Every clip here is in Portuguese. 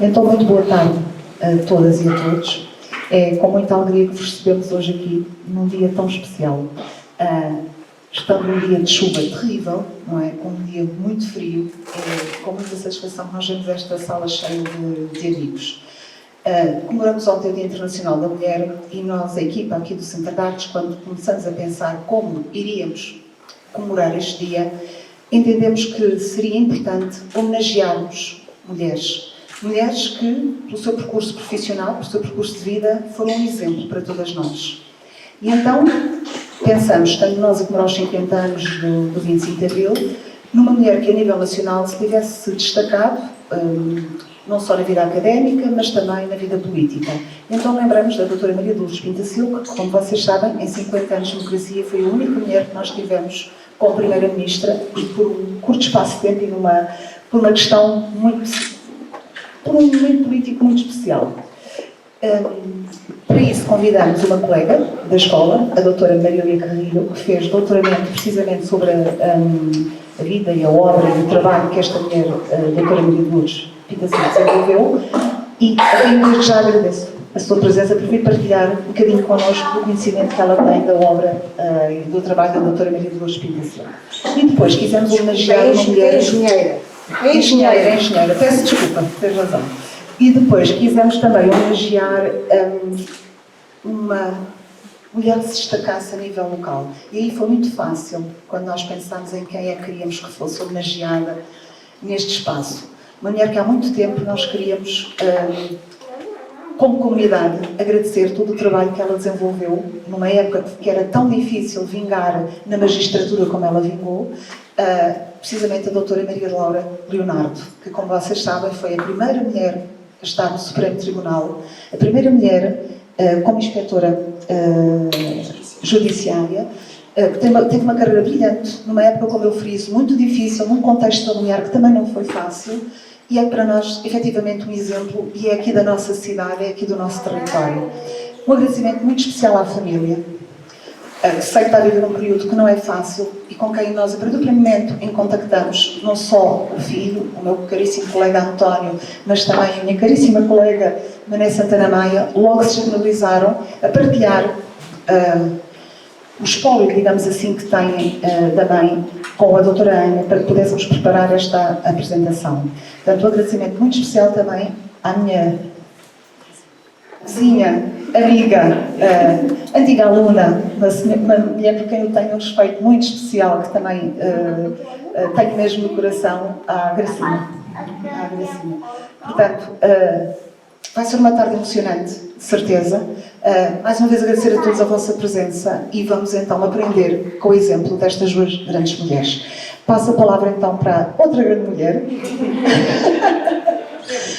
Então, muito boa tarde a todas e a todos. É com muita alegria que vos recebemos hoje aqui, num dia tão especial. Estando num dia de chuva terrível, não é? Com um dia muito frio, com muita satisfação que nós vemos esta sala cheia de amigos. Comemoramos ontem o Dia Internacional da Mulher e nós, a equipa aqui do Centro de Artes, quando começamos a pensar como iríamos comemorar este dia, entendemos que seria importante homenagearmos mulheres. Mulheres que, pelo seu percurso profissional, pelo seu percurso de vida, foram um exemplo para todas nós. E então, pensamos, tanto nós a comemorar os 50 anos do 25 de Abril, numa mulher que a nível nacional se tivesse destacado, não só na vida académica, mas também na vida política. Então lembramos da doutora Maria de Lourdes Pinto-Silva, que, como vocês sabem, em 50 anos de democracia foi a única mulher que nós tivemos como Primeira-Ministra e por um curto espaço de tempo e por uma questão por um momento político muito especial. Para isso convidamos uma colega da escola, a doutora Marília Carrilho, que fez doutoramento precisamente sobre a vida e a obra e o trabalho que esta mulher, a doutora Maria de Lourdes Pinto-Silva, desenvolveu, e desde já agradeço a sua presença por vir partilhar um bocadinho connosco o conhecimento que ela tem da obra e do trabalho da doutora Maria de Lourdes Pinto-Silva. E depois quisemos homenagear uma mulher... Engenheira, peço desculpa, tens razão. E depois quisemos também homenagear uma mulher que se destacasse a nível local. E aí foi muito fácil, quando nós pensámos em quem é que queríamos que fosse homenageada neste espaço. Uma mulher que há muito tempo nós queríamos, como comunidade, agradecer todo o trabalho que ela desenvolveu, numa época que era tão difícil vingar na magistratura como ela vingou, precisamente a doutora Maria Laura Leonardo, que, como vocês sabem, foi a primeira mulher a estar no Supremo Tribunal, a primeira mulher como inspetora judiciária, que teve uma carreira brilhante, numa época, como eu friso, muito difícil, num contexto familiar que também não foi fácil, e é para nós, efetivamente, um exemplo, e é aqui da nossa cidade, é aqui do nosso território. Um agradecimento muito especial à família, que sei que está a viver um período que não é fácil e com quem nós, a partir do primeiro momento, em contactamos não só o filho, o meu caríssimo colega António, mas também a minha caríssima colega Mané Santana Maia, logo se disponibilizaram a partilhar o espólio, digamos assim, que têm da mãe com a doutora Ana, para que pudéssemos preparar esta apresentação. Portanto, um agradecimento muito especial também à minha vizinha, amiga, antiga aluna, uma mulher por quem eu tenho um respeito muito especial, que também tenho mesmo no coração, à Gracinha. Portanto, vai ser uma tarde emocionante, de certeza. Mais uma vez agradecer a todos a vossa presença e vamos então aprender com o exemplo destas duas grandes mulheres. Passo a palavra então para outra grande mulher,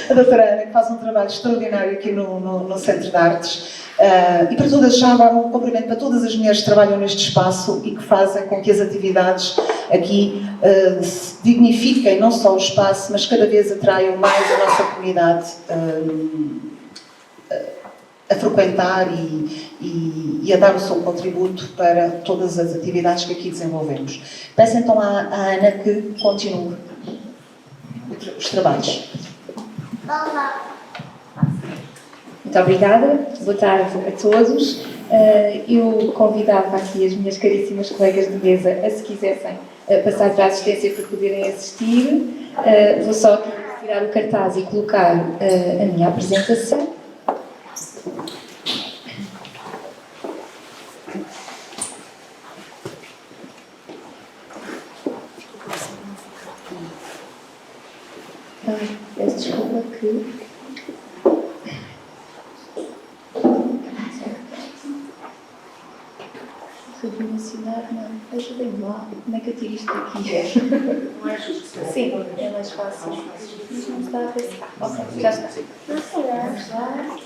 a doutora Ana, que faz um trabalho extraordinário aqui no Centro de Artes. E para todas, já agora um cumprimento para todas as mulheres que trabalham neste espaço e que fazem com que as atividades aqui dignifiquem não só o espaço, mas cada vez atraiam mais a nossa comunidade a frequentar e a dar o seu contributo para todas as atividades que aqui desenvolvemos. Peço então à Ana que continue os trabalhos. Muito obrigada, boa tarde a todos. Eu convidava aqui as minhas caríssimas colegas de mesa a, se quisessem, passar para a assistência para poderem assistir. Vou só aqui tirar o cartaz e colocar a minha apresentação. Peço desculpa que... Redimensionar, não. Ajudem-me lá. Como é que eu tiro isto daqui? Não é justo. Sim, é mais fácil. Não está a ver. Ok, já está. Vamos lá.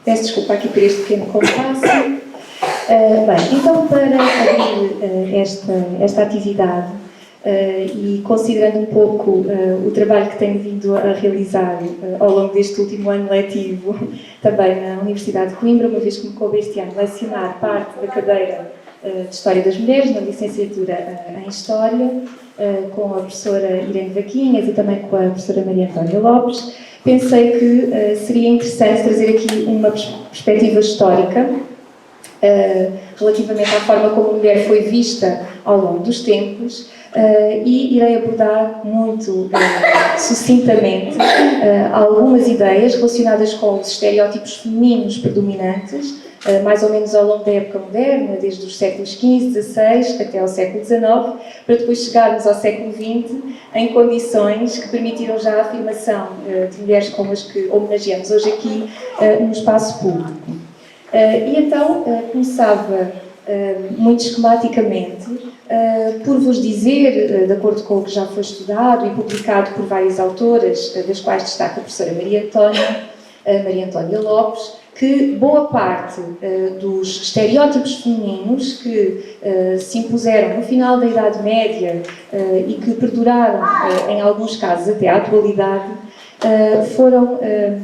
Peço desculpa aqui por este pequeno compasso. Bem, então para abrir esta atividade, e considerando um pouco o trabalho que tenho vindo a realizar ao longo deste último ano letivo, também na Universidade de Coimbra, uma vez que me coube este ano lecionar parte da cadeira de História das Mulheres, na licenciatura em História, com a professora Irene Vaquinhas e também com a professora Maria Antónia Lopes, pensei que seria interessante trazer aqui uma perspectiva histórica relativamente à forma como a mulher foi vista ao longo dos tempos, e irei abordar muito sucintamente algumas ideias relacionadas com os estereótipos femininos predominantes, mais ou menos ao longo da época moderna, desde os séculos XV, XVI até ao século XIX, para depois chegarmos ao século XX em condições que permitiram já a afirmação de mulheres como as que homenageamos hoje aqui no espaço público. E então começava muito esquematicamente por vos dizer, de acordo com o que já foi estudado e publicado por várias autoras, das quais destaca a professora Maria Antónia Lopes, que boa parte dos estereótipos femininos que se impuseram no final da Idade Média e que perduraram, em alguns casos, até à atualidade, foram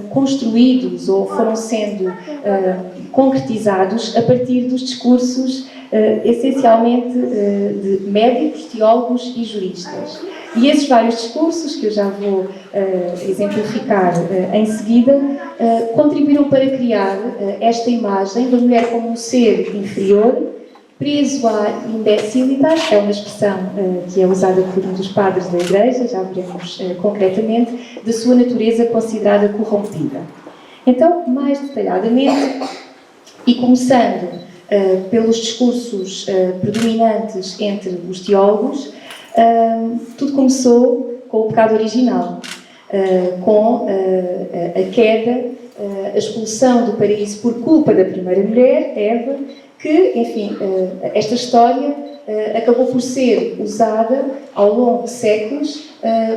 construídos ou foram sendo concretizados a partir dos discursos essencialmente de médicos, teólogos e juristas. E esses vários discursos, que eu já vou exemplificar em seguida, contribuíram para criar esta imagem da mulher como um ser inferior, preso à imbecilidade, é uma expressão que é usada por um dos padres da Igreja, já veremos concretamente, da sua natureza considerada corrompida. Então, mais detalhadamente, e começando pelos discursos predominantes entre os teólogos, tudo começou com o pecado original, com a queda, a expulsão do paraíso por culpa da primeira mulher, Eva, que, enfim, esta história acabou por ser usada ao longo de séculos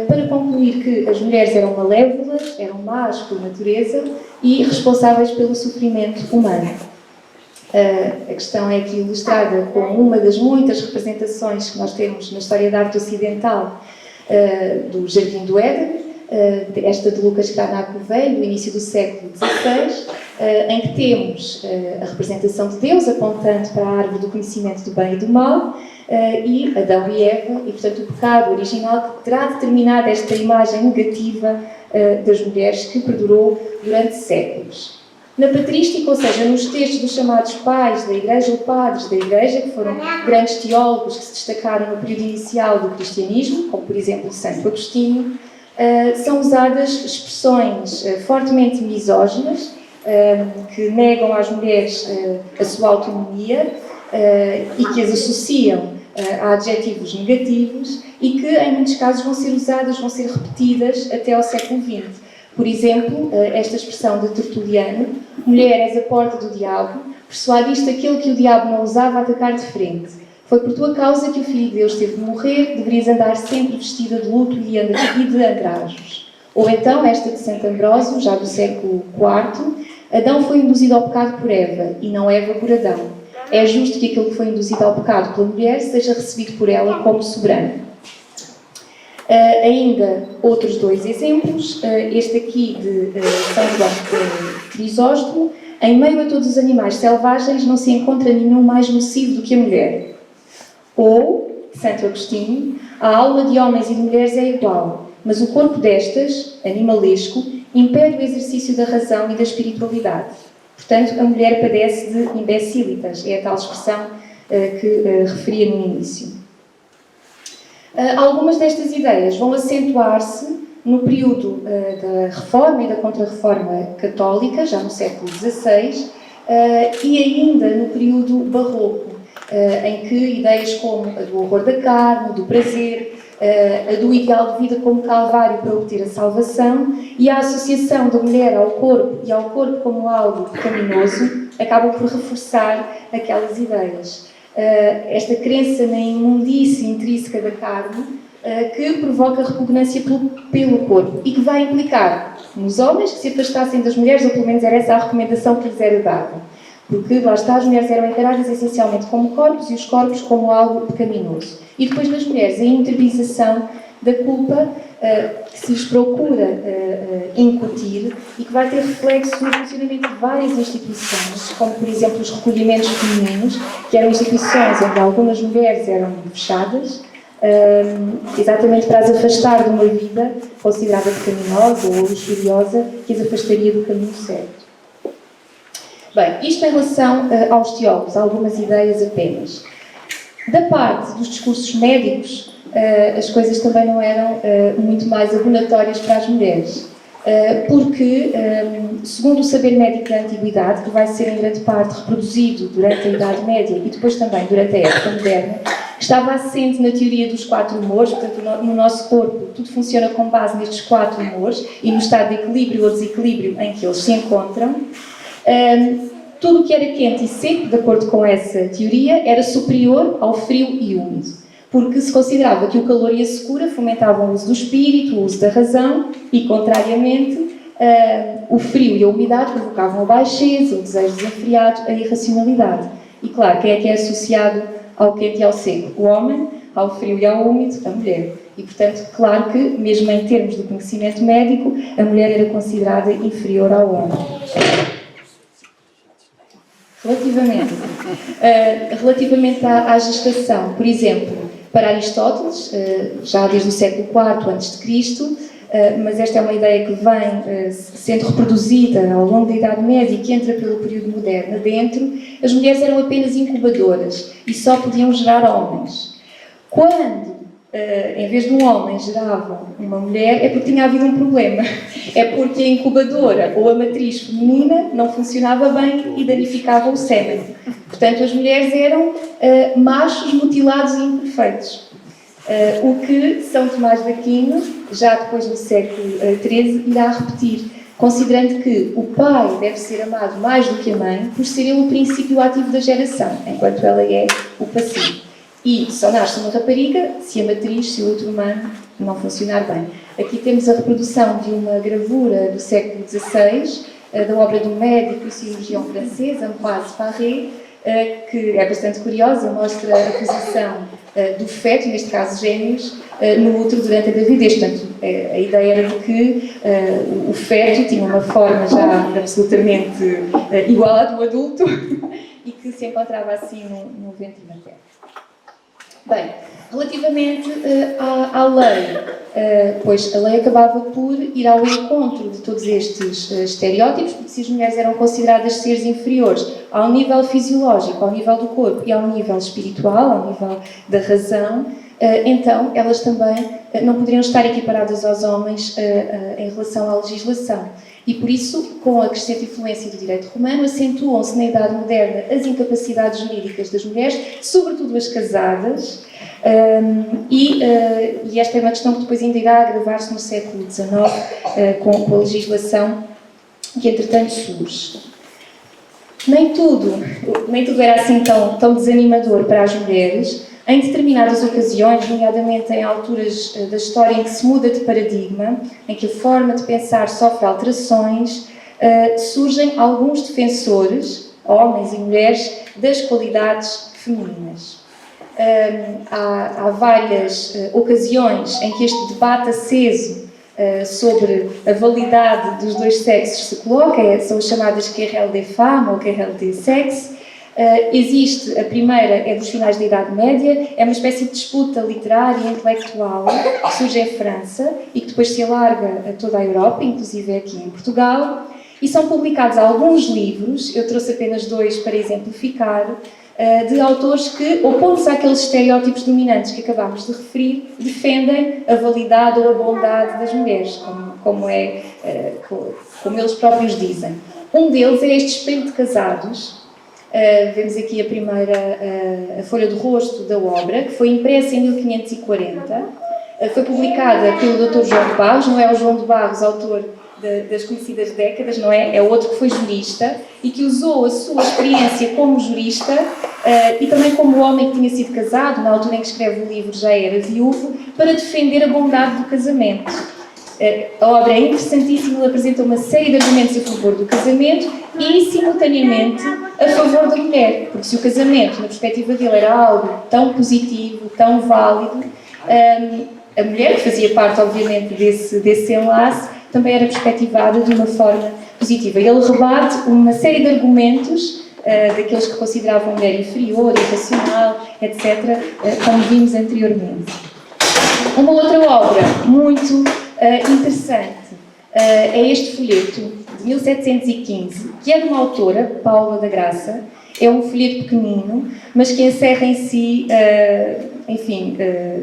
para concluir que as mulheres eram malévolas, eram más por natureza e responsáveis pelo sofrimento humano. A questão é aqui ilustrada com uma das muitas representações que nós temos na história da arte ocidental do Jardim do Éden, esta de Lucas Cranach Gouveia, do início do século XVI, em que temos a representação de Deus apontando para a árvore do conhecimento do bem e do mal, e Adão e Eva, e portanto o pecado original que terá determinado esta imagem negativa das mulheres que perdurou durante séculos. Na patrística, ou seja, nos textos dos chamados pais da Igreja ou padres da Igreja, que foram grandes teólogos que se destacaram no período inicial do cristianismo, como por exemplo Santo Agostinho, são usadas expressões fortemente misóginas, que negam às mulheres a sua autonomia e que as associam a adjetivos negativos e que, em muitos casos, vão ser usadas, vão ser repetidas até ao século XX. Por exemplo, esta expressão de Tertuliano: mulher, és a porta do diabo, persuadiste aquele que o diabo não ousava atacar de frente. Foi por tua causa que o Filho de Deus teve de morrer, deverias andar sempre vestida de luto e de andrajos. Ou então, esta de Santo Ambrósio, já do século IV: Adão foi induzido ao pecado por Eva, e não Eva por Adão. É justo que aquele que foi induzido ao pecado pela mulher seja recebido por ela como soberano. Ainda outros dois exemplos, este aqui de São João Crisóstomo: em meio a todos os animais selvagens não se encontra nenhum mais nocivo do que a mulher. Ou, Santo Agostinho: a alma de homens e de mulheres é igual, mas o corpo destas, animalesco, impede o exercício da razão e da espiritualidade. Portanto, a mulher padece de imbecilitas, é a tal expressão que referia no início. Algumas destas ideias vão acentuar-se no período da Reforma e da Contra-Reforma Católica, já no século XVI, e ainda no período Barroco, em que ideias como a do horror da carne, do prazer, a do ideal de vida como calvário para obter a salvação e a associação da mulher ao corpo e ao corpo como algo pecaminoso acabam por reforçar aquelas ideias. Esta crença na imundície intrínseca da carne que provoca repugnância pelo corpo e que vai implicar nos homens que se afastassem das mulheres, ou pelo menos era essa a recomendação que lhes era dada. Porque, lá está, as mulheres eram encaradas essencialmente como corpos e os corpos como algo pecaminoso. E depois nas mulheres, a interiorização da culpa que se lhes procura incutir e que vai ter reflexo no funcionamento de várias instituições, como, por exemplo, os recolhimentos femininos, que eram instituições onde algumas mulheres eram fechadas, exatamente para as afastar de uma vida considerada pecaminosa ou luxuriosa, que as afastaria do caminho certo. Bem, isto em relação aos teólogos, algumas ideias apenas. Da parte dos discursos médicos, as coisas também não eram muito mais abonatórias para as mulheres, porque, segundo o saber médico da Antiguidade, que vai ser em grande parte reproduzido durante a Idade Média e depois também durante a época moderna, estava assente na teoria dos 4 humores, portanto, no nosso corpo tudo funciona com base nestes 4 humores e no estado de equilíbrio ou desequilíbrio em que eles se encontram. Tudo o que era quente e seco, de acordo com essa teoria, era superior ao frio e úmido, porque se considerava que o calor e a secura fomentavam o uso do espírito, o uso da razão, e, contrariamente, o frio e a umidade provocavam a baixeza, o desejo desenfreado, a irracionalidade. E, claro, quem é que é associado ao quente e ao seco? O homem, ao frio e ao úmido, a mulher. E, portanto, claro que, mesmo em termos de conhecimento médico, a mulher era considerada inferior ao homem. Relativamente à gestação, por exemplo, para Aristóteles, já desde o século IV a.C., mas esta é uma ideia que vem sendo reproduzida ao longo da Idade Média e que entra pelo período moderno adentro, as mulheres eram apenas incubadoras e só podiam gerar homens. Quando, em vez de um homem, geravam uma mulher, é porque tinha havido um problema. É porque a incubadora ou a matriz feminina não funcionava bem e danificava o sêmen. Portanto, as mulheres eram machos mutilados e imperfeitos. O que São Tomás de Aquino, já depois do século XIII, irá repetir, considerando que o pai deve ser amado mais do que a mãe, por ser ele o princípio ativo da geração, enquanto ela é o passivo. E só nasce uma rapariga se a matriz, se o útero humano não funcionar bem. Aqui temos a reprodução de uma gravura do século XVI, da obra do médico e cirurgião francês, Ambroise Paré, que é bastante curiosa, mostra a posição do feto, neste caso gêmeos, no útero durante a gravidez. Portanto, a ideia era de que o feto tinha uma forma já absolutamente igual à do adulto e que se encontrava assim no ventre materno. Bem, relativamente à lei, pois a lei acabava por ir ao encontro de todos estes estereótipos, porque se as mulheres eram consideradas seres inferiores ao nível fisiológico, ao nível do corpo e ao nível espiritual, ao nível da razão, então elas também não poderiam estar equiparadas aos homens em relação à legislação. E por isso, com a crescente influência do direito romano, acentuam-se na Idade Moderna as incapacidades jurídicas das mulheres, sobretudo as casadas, e esta é uma questão que depois ainda irá agravar-se no século XIX com a legislação que entretanto surge. Nem tudo era assim tão desanimador para as mulheres. Em determinadas ocasiões, nomeadamente em alturas da história em que se muda de paradigma, em que a forma de pensar sofre alterações, surgem alguns defensores, homens e mulheres, das qualidades femininas. Há várias ocasiões em que este debate aceso sobre a validade dos dois sexos se coloca, são as chamadas querelles des femmes ou querelles des sexes. Existe, a primeira é dos finais da Idade Média, é uma espécie de disputa literária e intelectual que surge em França e que depois se alarga a toda a Europa, inclusive aqui em Portugal, e são publicados alguns livros, eu trouxe apenas 2 para exemplificar, de autores que, opondo-se àqueles estereótipos dominantes que acabámos de referir, defendem a validade ou a bondade das mulheres, como eles próprios dizem. Um deles é este Espelho de Casados. Vemos aqui a primeira a folha do rosto da obra, que foi impressa em 1540, foi publicada pelo Dr. João de Barros, não é o João de Barros, autor das conhecidas décadas, não é? É outro que foi jurista e que usou a sua experiência como jurista e também como homem que tinha sido casado, na altura em que escreve o livro já era viúvo, para defender a bondade do casamento. A obra é interessantíssima, ele apresenta uma série de argumentos a favor do casamento e, simultaneamente, a favor da mulher. Porque se o casamento, na perspectiva dele, era algo tão positivo, tão válido, a mulher, que fazia parte, obviamente, desse enlace, também era perspectivada de uma forma positiva. Ele rebate uma série de argumentos daqueles que consideravam a mulher inferior, irracional, etc., como vimos anteriormente. Uma outra obra muito interessante é este folheto, de 1715, que é de uma autora, Paula da Graça. É um folheto pequenino, mas que encerra em si,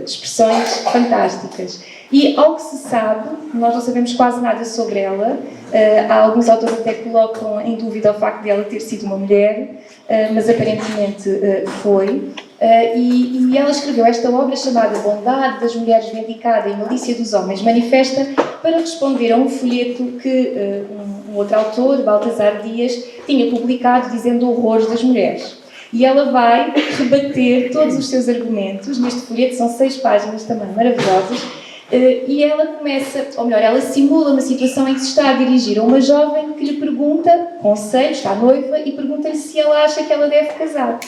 expressões fantásticas. E, ao que se sabe, nós não sabemos quase nada sobre ela. Há alguns autores até que colocam em dúvida o facto de ela ter sido uma mulher, mas aparentemente foi. E ela escreveu esta obra chamada Bondade das Mulheres Vindicada e Malícia dos Homens Manifesta para responder a um folheto que um outro autor, Baltasar Dias, tinha publicado dizendo horrores das mulheres. E ela vai rebater todos os seus argumentos neste folheto, são 6 páginas também maravilhosas, e ela começa, ou melhor, ela simula uma situação em que se está a dirigir a uma jovem que lhe pergunta, conselho, está noiva, e pergunta-lhe se ela acha que ela deve casar.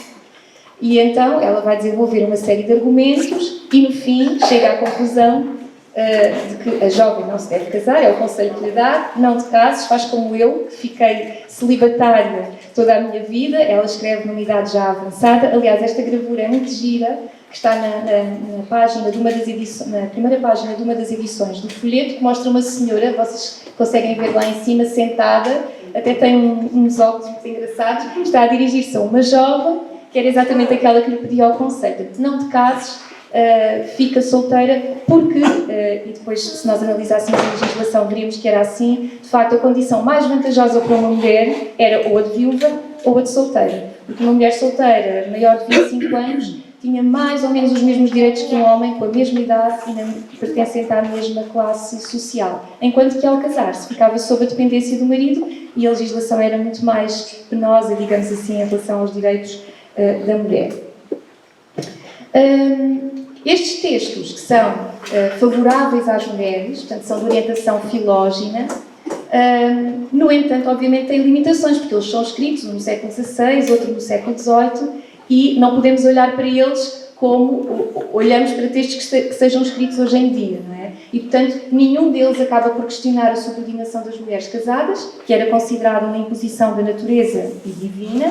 E então ela vai desenvolver uma série de argumentos e, no fim, chega à conclusão de que a jovem não se deve casar, é o conselho que lhe dá, não te cases, faz como eu, que fiquei celibatária toda a minha vida. Ela escreve numa idade já avançada. Aliás, esta gravura é muito gira, que está na página de uma das edições, na primeira página de uma das edições do folheto, que mostra uma senhora, vocês conseguem ver lá em cima, sentada, até tem uns óculos muito engraçados, está a dirigir-se a uma jovem, que era exatamente aquela que lhe pedia ao conselho, de não te cases, fica solteira, porque, e depois se nós analisássemos a legislação veríamos que era assim, de facto a condição mais vantajosa para uma mulher era ou a de viúva ou a de solteira, porque uma mulher solteira maior de 25 anos tinha mais ou menos os mesmos direitos que um homem com a mesma idade e pertencente à mesma classe social, enquanto que ao casar-se ficava sob a dependência do marido e a legislação era muito mais penosa, digamos assim, em relação aos direitos da mulher. Estes textos, que são favoráveis às mulheres, portanto, são de orientação filógina, no entanto, obviamente, têm limitações, porque eles são escritos no século XVI, outro no século XVIII, e não podemos olhar para eles como olhamos para textos que sejam escritos hoje em dia, não é? E, portanto, nenhum deles acaba por questionar a subordinação das mulheres casadas, que era considerada uma imposição da natureza e divina.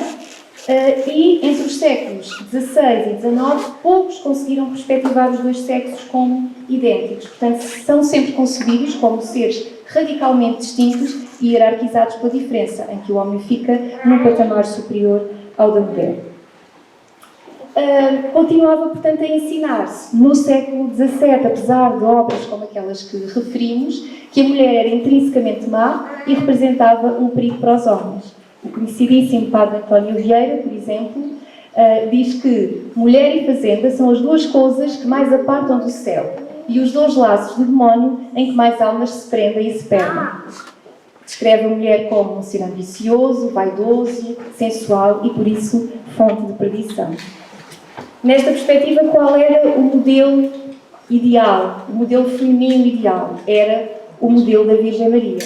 E entre os séculos XVI e XIX, poucos conseguiram perspectivar os dois sexos como idênticos. Portanto, são sempre concebidos como seres radicalmente distintos e hierarquizados pela diferença, em que o homem fica num patamar superior ao da mulher. Continuava, portanto, a ensinar-se no século XVII, apesar de obras como aquelas que referimos, que a mulher era intrinsecamente má e representava um perigo para os homens. O conhecidíssimo padre António Vieira, por exemplo, diz que mulher e fazenda são as duas coisas que mais apartam do céu e os dois laços do demónio em que mais almas se prendem e se perdem. Descreve a mulher como um ser ambicioso, vaidoso, sensual e, por isso, fonte de perdição. Nesta perspectiva, qual era o modelo ideal, o modelo feminino ideal? Era o modelo da Virgem Maria.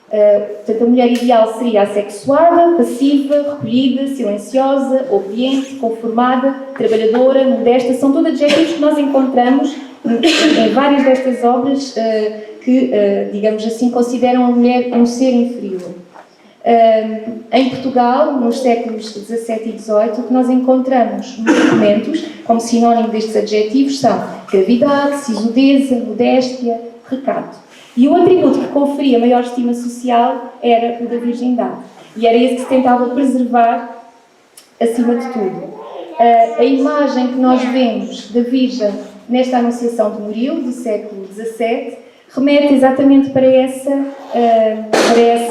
Portanto, a mulher ideal seria assexuada, passiva, recolhida, silenciosa, obediente, conformada, trabalhadora, modesta. São todos adjetivos que nós encontramos em várias destas obras que, digamos assim, consideram a mulher um ser inferior. Em Portugal, nos séculos XVII e XVIII, o que nós encontramos nos documentos, como sinónimo destes adjetivos, são gravidade, sisudeza, modéstia, recato. E o atributo que conferia maior estima social era o da virgindade. E era esse que se tentava preservar acima de tudo. A imagem que nós vemos da Virgem nesta Anunciação de Murilo, do século XVII, remete exatamente para essa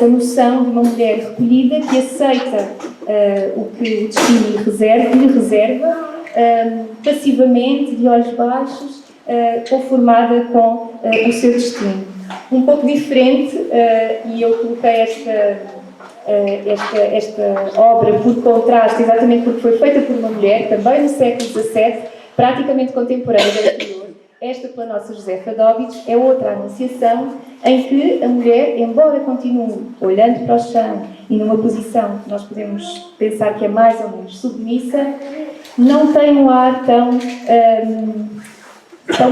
noção de uma mulher recolhida que aceita o que o destino lhe reserva, passivamente, de olhos baixos, conformada com o seu destino. Um pouco diferente, e eu coloquei esta obra por contraste, exatamente porque foi feita por uma mulher, também no século XVII, praticamente contemporânea da anterior. Esta, pela nossa Josefa Dóbitos, é outra anunciação em que a mulher, embora continue olhando para o chão e numa posição que nós podemos pensar que é mais ou menos submissa, não tem um ar tão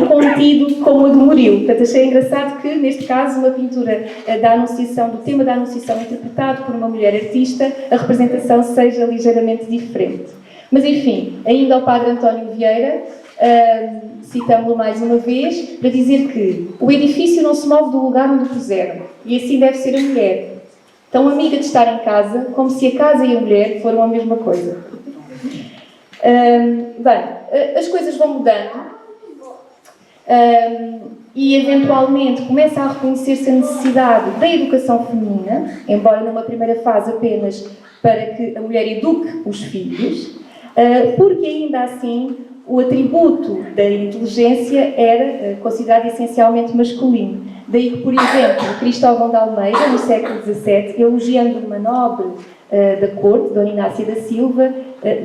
contido como a do Murilo. Portanto, achei engraçado que, neste caso, uma pintura da Anunciação, do tema da Anunciação interpretado por uma mulher artista, a representação seja ligeiramente diferente. Mas, enfim, ainda ao Padre António Vieira, citamos-lo mais uma vez, para dizer que o edifício não se move do lugar onde o puseram, e assim deve ser a mulher, tão amiga de estar em casa, como se a casa e a mulher foram a mesma coisa. Bem, as coisas vão mudando, e eventualmente começa a reconhecer-se a necessidade da educação feminina, embora numa primeira fase apenas para que a mulher eduque os filhos, porque ainda assim o atributo da inteligência era considerado essencialmente masculino. Daí que, por exemplo, Cristóvão de Almeida, no século XVII, elogiando uma nobre da corte, Dona Inácia da Silva,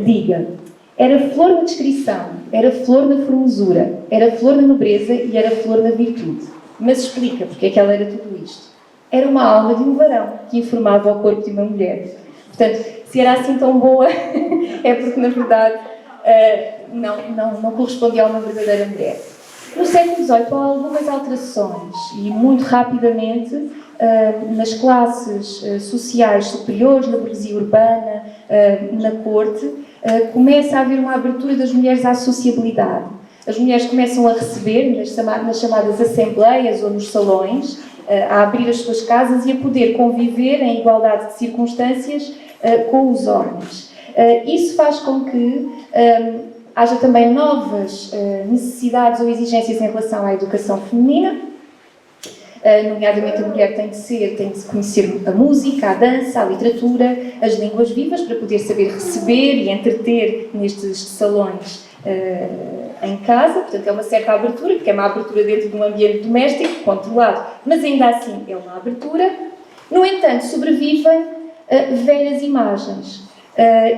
diga: era flor na descrição, era flor na formosura, era flor na nobreza e era flor na virtude. Mas explica porque é que ela era tudo isto. Era uma alma de um varão que informava ao corpo de uma mulher. Portanto, se era assim tão boa, é porque, na verdade, não correspondia a uma verdadeira mulher. No século XVIII há algumas alterações e, muito rapidamente, nas classes sociais superiores, na burguesia urbana, na corte, começa a haver uma abertura das mulheres à sociabilidade. As mulheres começam a receber, nas chamadas assembleias ou nos salões, a abrir as suas casas e a poder conviver em igualdade de circunstâncias com os homens. Isso faz com que haja também novas necessidades ou exigências em relação à educação feminina, nomeadamente a mulher tem de conhecer a música, a dança, a literatura, as línguas vivas, para poder saber receber e entreter nestes salões em casa. Portanto, é uma certa abertura, porque é uma abertura dentro de um ambiente doméstico, controlado, mas ainda assim é uma abertura. No entanto, sobrevivem velhas imagens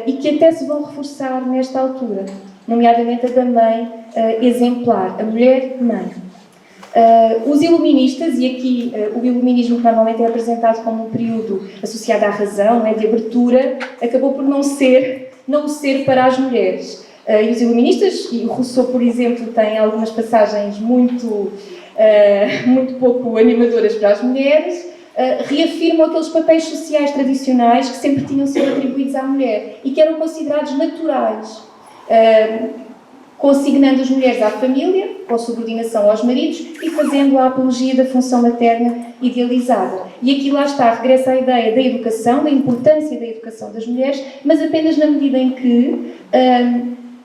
e que até se vão reforçar nesta altura, nomeadamente a da mãe exemplar, a mulher-mãe. Os iluministas, e aqui o iluminismo que normalmente é apresentado como um período associado à razão, de abertura, acabou por não ser para as mulheres. E os iluministas, e o Rousseau, por exemplo, tem algumas passagens muito pouco animadoras para as mulheres, reafirmam aqueles papéis sociais tradicionais que sempre tinham sido atribuídos à mulher e que eram considerados naturais, consignando as mulheres à família, com subordinação aos maridos e fazendo a apologia da função materna idealizada. E aqui lá está, regressa a ideia da educação, da importância da educação das mulheres, mas apenas na medida em que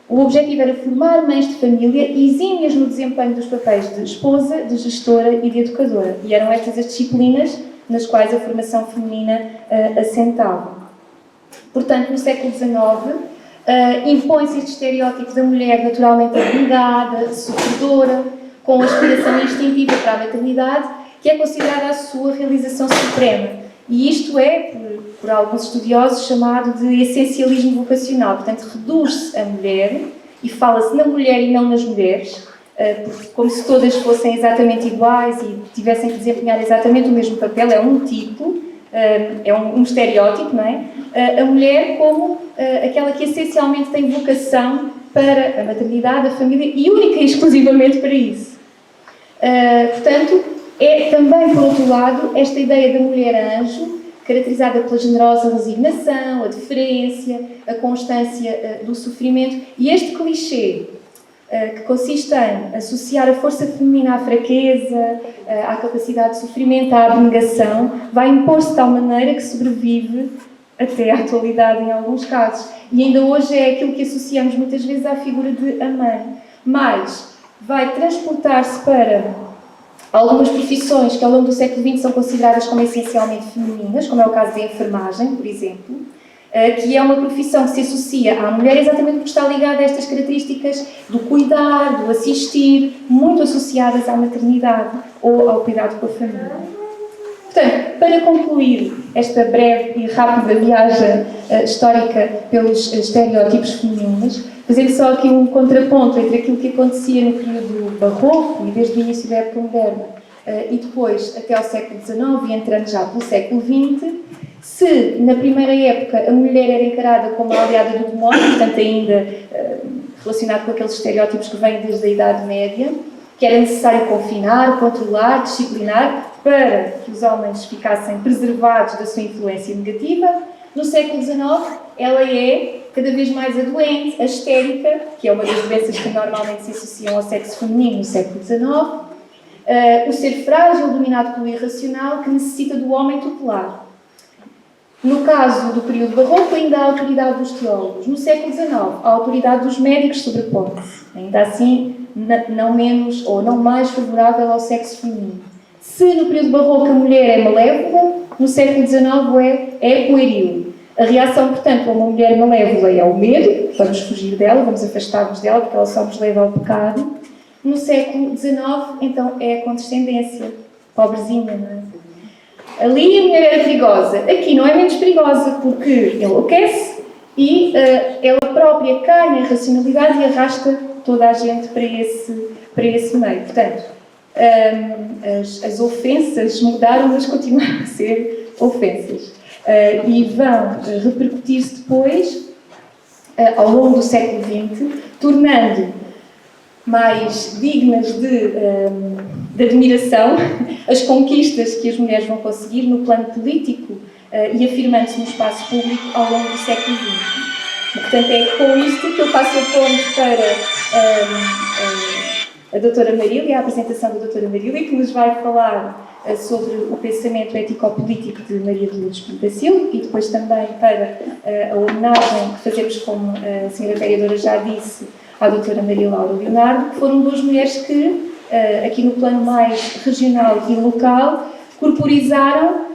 o objetivo era formar mães de família exímias no desempenho dos papéis de esposa, de gestora e de educadora. E eram estas as disciplinas nas quais a formação feminina assentava. Portanto, no século XIX, impõe-se este estereótipo da mulher naturalmente abnegada, sofredora, com aspiração instintiva para a maternidade, que é considerada a sua realização suprema. E isto é, por alguns estudiosos, chamado de essencialismo vocacional. Portanto, reduz-se a mulher e fala-se na mulher e não nas mulheres, como se todas fossem exatamente iguais e tivessem que desempenhar exatamente o mesmo papel. É um tipo, é um estereótipo, não é? A mulher como aquela que essencialmente tem vocação para a maternidade, a família e única e exclusivamente para isso. Portanto, é também, por outro lado, esta ideia da mulher anjo, caracterizada pela generosa resignação, a deferência, a constância do sofrimento, e este clichê que consiste em associar a força feminina à fraqueza, à capacidade de sofrimento, à abnegação, vai impor-se de tal maneira que sobrevive até à atualidade em alguns casos. E ainda hoje é aquilo que associamos muitas vezes à figura de a mãe. Mas vai transportar-se para algumas profissões que ao longo do século XX são consideradas como essencialmente femininas, como é o caso da enfermagem, por exemplo, que é uma profissão que se associa à mulher exatamente porque está ligada a estas características do cuidar, do assistir, muito associadas à maternidade ou ao cuidado com a família. Portanto, para concluir esta breve e rápida viagem histórica pelos estereótipos femininos, fazendo só aqui um contraponto entre aquilo que acontecia no período barroco e desde o início da época moderna e depois até ao século XIX e entrando já pelo século XX, Se, na primeira época, a mulher era encarada como a aliada do demónio, portanto, ainda relacionado com aqueles estereótipos que vêm desde a Idade Média, que era necessário confinar, controlar, disciplinar, para que os homens ficassem preservados da sua influência negativa, no século XIX, ela é cada vez mais a doente, a histérica, que é uma das doenças que normalmente se associam ao sexo feminino no século XIX, o ser frágil, dominado pelo irracional, que necessita do homem tutelar. No caso do período barroco, ainda há a autoridade dos teólogos. No século XIX, a autoridade dos médicos sobrepõe-se. Ainda assim, não menos ou não mais favorável ao sexo feminino. Se no período barroco a mulher é malévola, no século XIX é pueril. A reação, portanto, a uma mulher malévola é o medo, vamos fugir dela, vamos afastar-nos dela, porque ela só nos leva ao pecado. No século XIX, então, é a condescendência, pobrezinha, não é? Ali a mulher era perigosa, aqui não é menos perigosa, porque enlouquece e ela própria cai na irracionalidade e arrasta toda a gente para esse meio. Portanto, as ofensas mudaram, mas continuam a ser ofensas. E vão repercutir-se depois, ao longo do século XX, tornando mais dignas de admiração as conquistas que as mulheres vão conseguir no plano político e afirmando-se no espaço público ao longo do século XX. E, portanto, é com isto que eu passo a ponto para a doutora Marília, a apresentação da doutora Marília, que nos vai falar sobre o pensamento ético-político de Maria de Lourdes Pinto da Silva e depois também para a homenagem que fazemos, como a senhora vereadora já disse, à doutora Maria Laura Leonardo, que foram duas mulheres que, aqui no plano mais regional e local, corporizaram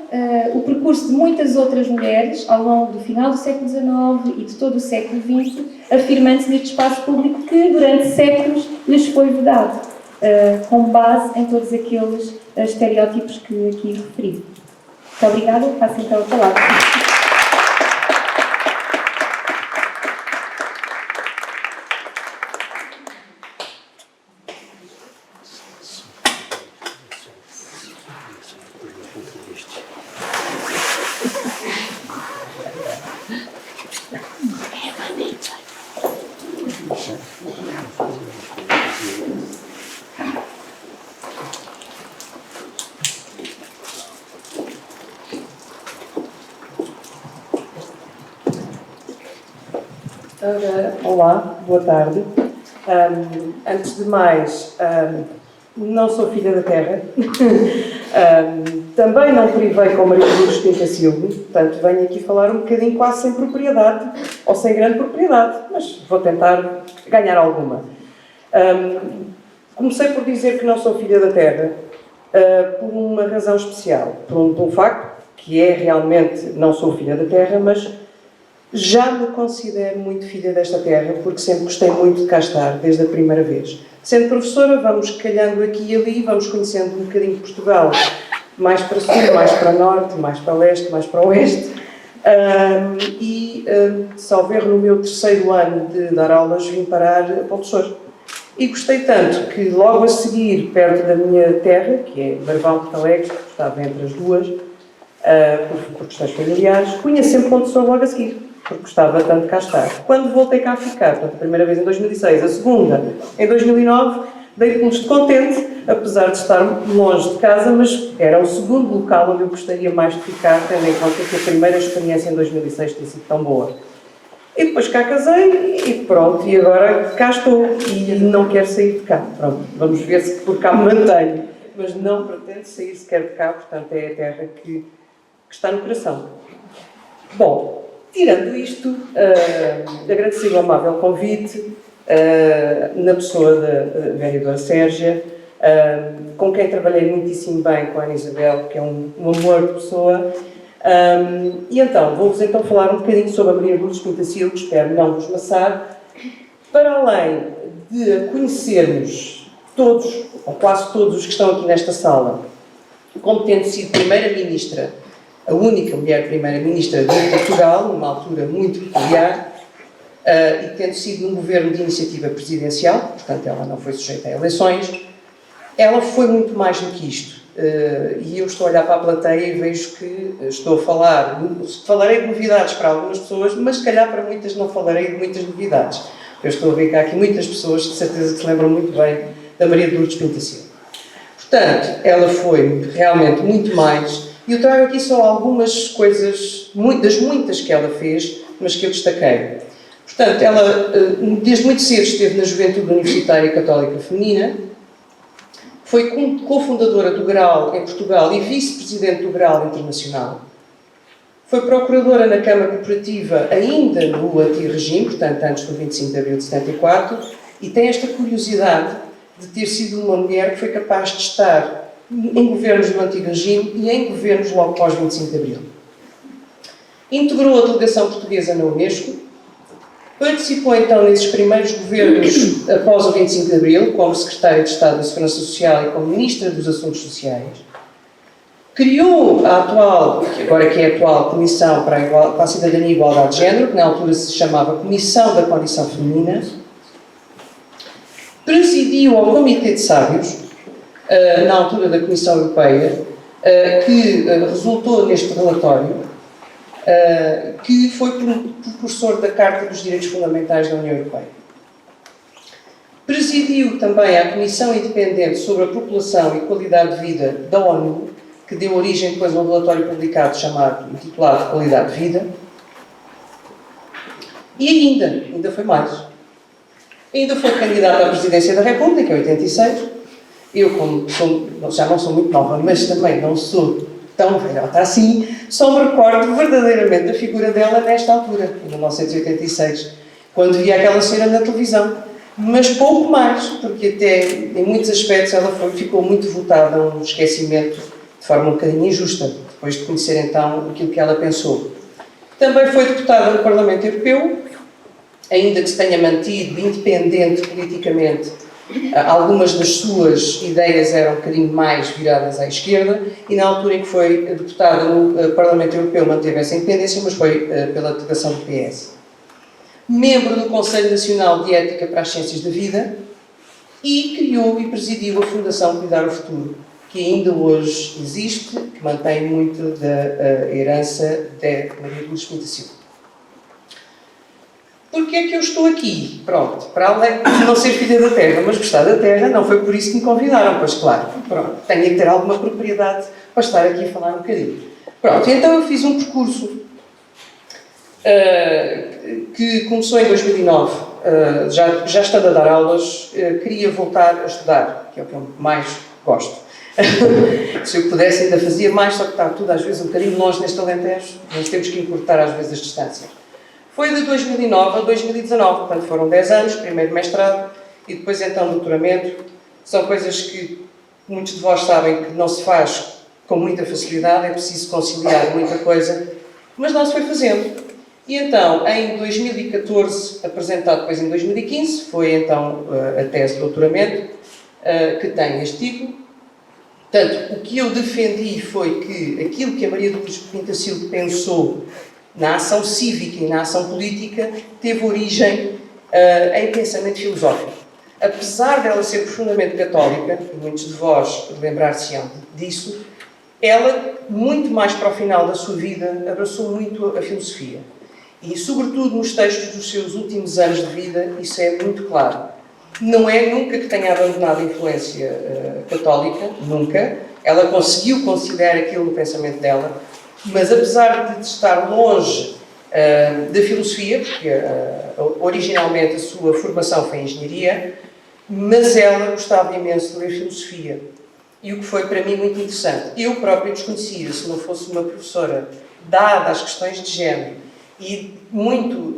o percurso de muitas outras mulheres ao longo do final do século XIX e de todo o século XX, afirmando-se neste espaço público que durante séculos lhes foi vedado, com base em todos aqueles estereótipos que aqui referi. Muito obrigada, passo então a palavra. Olá, boa tarde. Antes de mais, não sou filha da terra. Também não privei com Maria de Lourdes Pinto da Silva, portanto venho aqui falar um bocadinho quase sem propriedade, ou sem grande propriedade, mas vou tentar ganhar alguma. Comecei por dizer que não sou filha da terra por uma razão especial, por um facto, que é realmente não sou filha da terra, mas já me considero muito filha desta terra, porque sempre gostei muito de cá estar, desde a primeira vez. Sendo professora, vamos calhando aqui e ali, vamos conhecendo um bocadinho de Portugal, mais para sul, mais para norte, mais para leste, mais para oeste. Salvo erro, no meu terceiro ano de dar aulas, vim parar a Pontessor. E gostei tanto que logo a seguir, perto da minha terra, que é Barval de Porto Alegre, que estava entre as duas, por questões familiares, punha sempre Pontessor logo a seguir, porque gostava tanto de cá estar. Quando voltei cá a ficar, portanto, a primeira vez em 2006, a segunda em 2009, dei-me de contente, apesar de estar longe de casa, mas era o segundo local onde eu gostaria mais de ficar, tendo em conta que a primeira experiência em 2006 tinha sido tão boa. E depois cá casei e pronto, e agora cá estou e não quero sair de cá. Pronto, vamos ver se por cá me mantenho, mas não pretendo sair sequer de cá, portanto é a terra que está no coração. Bom, tirando isto, agradeci o amável convite, na pessoa da vereadora Sérgia, com quem trabalhei muitíssimo bem, com a Ana Isabel, que é um amor de pessoa. E então, vou-vos então falar um bocadinho sobre a Maria de Lourdes Pinto da Silva, espero não vos maçar, para além de a conhecermos todos, ou quase todos os que estão aqui nesta sala, como tendo sido Primeira-Ministra, a única mulher Primeira-Ministra de Portugal, numa altura muito peculiar, e tendo sido num governo de iniciativa presidencial, portanto ela não foi sujeita a eleições, ela foi muito mais do que isto. e eu estou a olhar para a plateia e vejo que estou a falarei de novidades para algumas pessoas, mas se calhar para muitas não falarei de muitas novidades. Eu estou a ver que há aqui muitas pessoas que de certeza que se lembram muito bem da Maria de Lourdes Pintasilva. Portanto, ela foi realmente muito mais, e eu trago aqui só algumas coisas, das muitas que ela fez, mas que eu destaquei. Portanto, ela desde muito cedo esteve na Juventude Universitária Católica Feminina, foi cofundadora do GRAU em Portugal e vice-presidente do GRAU Internacional. Foi procuradora na Câmara Corporativa ainda no anti-regime, portanto, antes do 25 de abril de 74, e tem esta curiosidade de ter sido uma mulher que foi capaz de estar em governos do antigo regime e em governos logo pós 25 de abril. Integrou a delegação portuguesa na Unesco, participou então nesses primeiros governos após o 25 de abril, como Secretária de Estado da Segurança Social e como Ministra dos Assuntos Sociais. Criou a atual, agora que é a atual Comissão para a Cidadania e Igualdade de Género, que na altura se chamava Comissão da Condição Feminina. Presidiu ao Comitê de Sábios, na altura da Comissão Europeia, que resultou neste relatório, que foi precursor da Carta dos Direitos Fundamentais da União Europeia. Presidiu também a Comissão Independente sobre a População e Qualidade de Vida da ONU, que deu origem depois a um relatório publicado intitulado Qualidade de Vida. E ainda foi mais. Ainda foi candidata à Presidência da República, em 86. Eu, como já não sou muito nova, mas também não sou tão velhota assim, só me recordo verdadeiramente da figura dela nesta altura, em 1986, quando via aquela cena na televisão. Mas pouco mais, porque até em muitos aspectos ela ficou muito votada a um esquecimento de forma um bocadinho injusta, depois de conhecer então aquilo que ela pensou. Também foi deputada no Parlamento Europeu, ainda que se tenha mantido independente politicamente. Algumas das suas ideias eram um bocadinho mais viradas à esquerda e na altura em que foi deputada no Parlamento Europeu manteve essa independência, mas foi pela delegação do PS. Membro do Conselho Nacional de Ética para as Ciências da Vida e criou e presidiu a Fundação Cuidar o Futuro, que ainda hoje existe, que mantém muito da herança de Maria de Lourdes Pintasilva. Porquê é que eu estou aqui? Pronto, para além de não ser filha da terra, mas gostar da terra, não foi por isso que me convidaram, pois claro, pronto, tenho que ter alguma propriedade para estar aqui a falar um bocadinho. Pronto, então eu fiz um percurso que começou em 2009, já estando a dar aulas, queria voltar a estudar, que é o que eu mais gosto. Se eu pudesse ainda fazia mais, só que está tudo às vezes um bocadinho longe neste Alentejo, nós temos que encurtar às vezes as distâncias. Foi de 2009 a 2019, portanto foram 10 anos, primeiro mestrado e depois então doutoramento. São coisas que muitos de vós sabem que não se faz com muita facilidade, é preciso conciliar muita coisa, mas não se foi fazendo. E então, em 2014, apresentado depois em 2015, foi então a tese de doutoramento, que tem este título. Portanto, o que eu defendi foi que aquilo que a Maria de Lourdes Pintasilva pensou na ação cívica e na ação política teve origem em pensamento filosófico. Apesar dela ser profundamente católica, e muitos de vós lembrar-se-ão disso, ela, muito mais para o final da sua vida, abraçou muito a filosofia. E, sobretudo, nos textos dos seus últimos anos de vida, isso é muito claro. Não é nunca que tenha abandonado a influência católica, nunca. Ela conseguiu conciliar aquilo no pensamento dela, mas apesar de estar longe da filosofia, porque originalmente a sua formação foi em engenharia, mas ela gostava imenso de ler filosofia. E o que foi para mim muito interessante. Eu própria desconhecia, se não fosse uma professora dada às questões de género e muito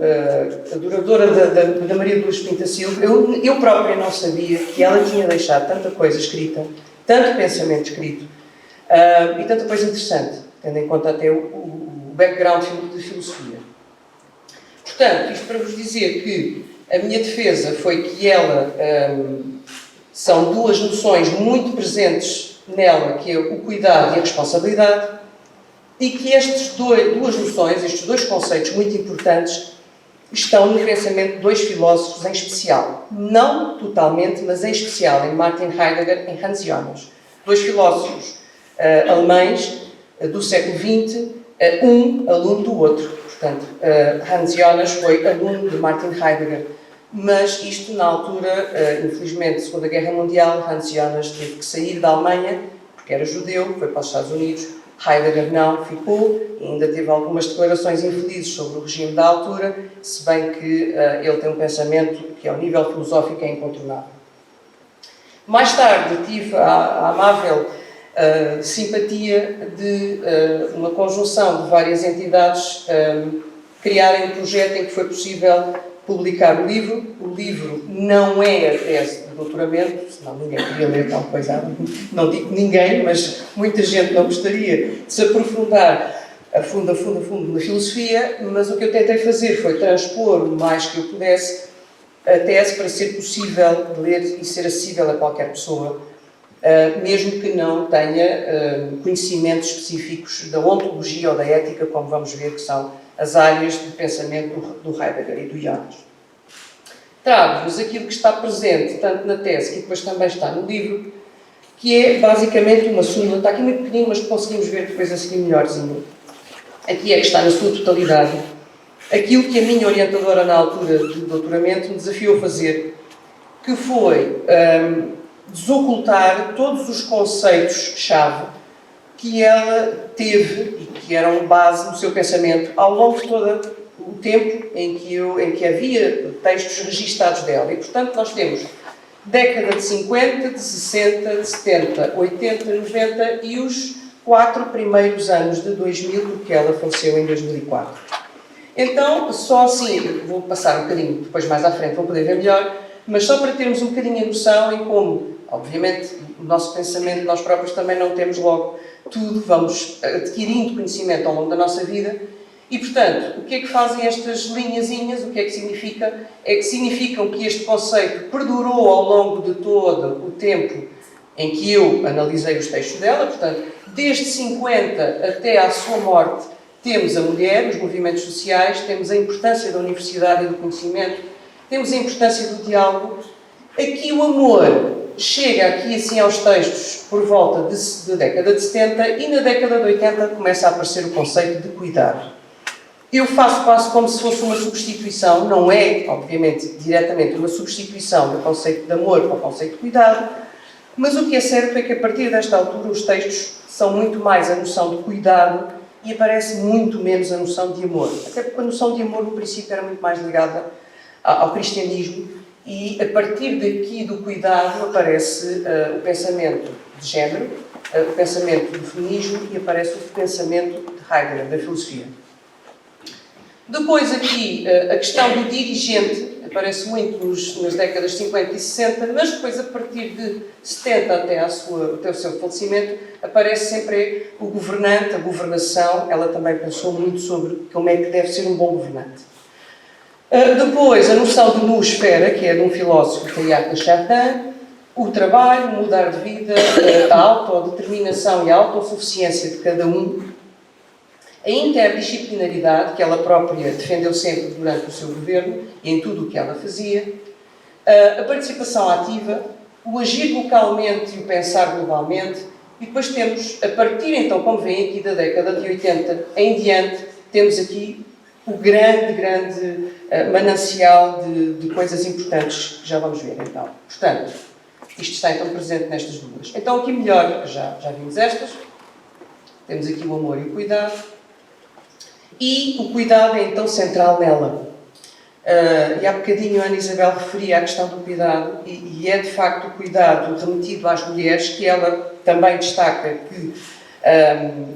adoradora da Maria de Lourdes Pintasilva, eu própria não sabia que ela tinha deixado tanta coisa escrita, tanto pensamento escrito e tanta coisa interessante, tendo em conta até o background de filosofia. Portanto, isto para vos dizer que a minha defesa foi que ela são duas noções muito presentes nela, que é o cuidado e a responsabilidade, e que estas duas noções, estes dois conceitos muito importantes, estão no pensamento de dois filósofos em especial. Não totalmente, mas em especial, em Martin Heidegger e Hans Jonas. Dois filósofos alemães do século XX, um aluno do outro. Portanto, Hans Jonas foi aluno de Martin Heidegger. Mas isto, na altura, infelizmente, Segunda Guerra Mundial, Hans Jonas teve que sair da Alemanha, porque era judeu, foi para os Estados Unidos. Heidegger não, ficou, e ainda teve algumas declarações infelizes sobre o regime da altura, se bem que ele tem um pensamento que, ao nível filosófico, é incontornável. Mais tarde, tive a amável simpatia de uma conjunção de várias entidades criarem um projeto em que foi possível publicar o livro. O livro não é a tese de doutoramento, senão ninguém queria ler tal coisa. Não digo ninguém, mas muita gente não gostaria de se aprofundar a fundo na filosofia, mas o que eu tentei fazer foi transpor o mais que eu pudesse a tese para ser possível de ler e ser acessível a qualquer pessoa, mesmo que não tenha conhecimentos específicos da ontologia ou da ética, como vamos ver que são as áreas de pensamento do Heidegger e do Jonas. Trago-vos aquilo que está presente tanto na tese, que depois também está no livro, que é basicamente uma súmula. Está aqui muito pequenino, mas conseguimos ver depois a seguir melhorzinho. Aqui é que está na sua totalidade. Aquilo que a minha orientadora na altura de doutoramento me desafiou a fazer, que foi desocultar todos os conceitos-chave que ela teve e que eram base no seu pensamento ao longo de todo o tempo em que havia textos registados dela. E, portanto, nós temos década de 50, de 60, de 70, 80, 90 e os 4 primeiros anos de 2000, porque ela faleceu em 2004. Então, só assim, vou passar um bocadinho, depois mais à frente vão poder ver melhor, mas só para termos um bocadinho a noção em como, obviamente, o nosso pensamento, nós próprios também não temos logo tudo, vamos adquirindo conhecimento ao longo da nossa vida e, portanto, o que é que fazem estas linhazinhas, o que é que significa? É que significam que este conceito perdurou ao longo de todo o tempo em que eu analisei os textos dela, portanto, desde 50 até à sua morte, temos a mulher, os movimentos sociais, temos a importância da universidade e do conhecimento, temos a importância do diálogo. Aqui o amor chega aqui assim aos textos por volta da década de 70 e na década de 80 começa a aparecer o conceito de cuidado. Eu faço quase como se fosse uma substituição, não é, obviamente, diretamente uma substituição do conceito de amor para o conceito de cuidado, mas o que é certo é que a partir desta altura os textos são muito mais a noção de cuidado e aparece muito menos a noção de amor. Até porque a noção de amor, no princípio, era muito mais ligada ao cristianismo e, a partir daqui do cuidado, aparece o pensamento de género, o pensamento do feminismo e aparece o pensamento de Heidegger, da filosofia. Depois aqui, a questão do dirigente aparece muito nas décadas de 50 e 60, mas depois, a partir de 70 até o seu falecimento, aparece sempre o governante, a governação. Ela também pensou muito sobre como é que deve ser um bom governante. Depois, a noção de noosfera, que é de um filósofo, Teilhard de Chardin, o trabalho, o mudar de vida, a autodeterminação e a autossuficiência de cada um, a interdisciplinaridade, que ela própria defendeu sempre durante o seu governo e em tudo o que ela fazia, a participação ativa, o agir localmente e o pensar globalmente, e depois temos, a partir então, como veem aqui da década de 80 em diante, temos aqui o grande manancial de coisas importantes que já vamos ver então. Portanto, isto está então presente nestas duas. Então aqui melhor, já vimos estas, temos aqui o amor e o cuidado, e o cuidado é então central nela. E há bocadinho a Ana Isabel referia à questão do cuidado, e é de facto o cuidado remetido às mulheres, que ela também destaca que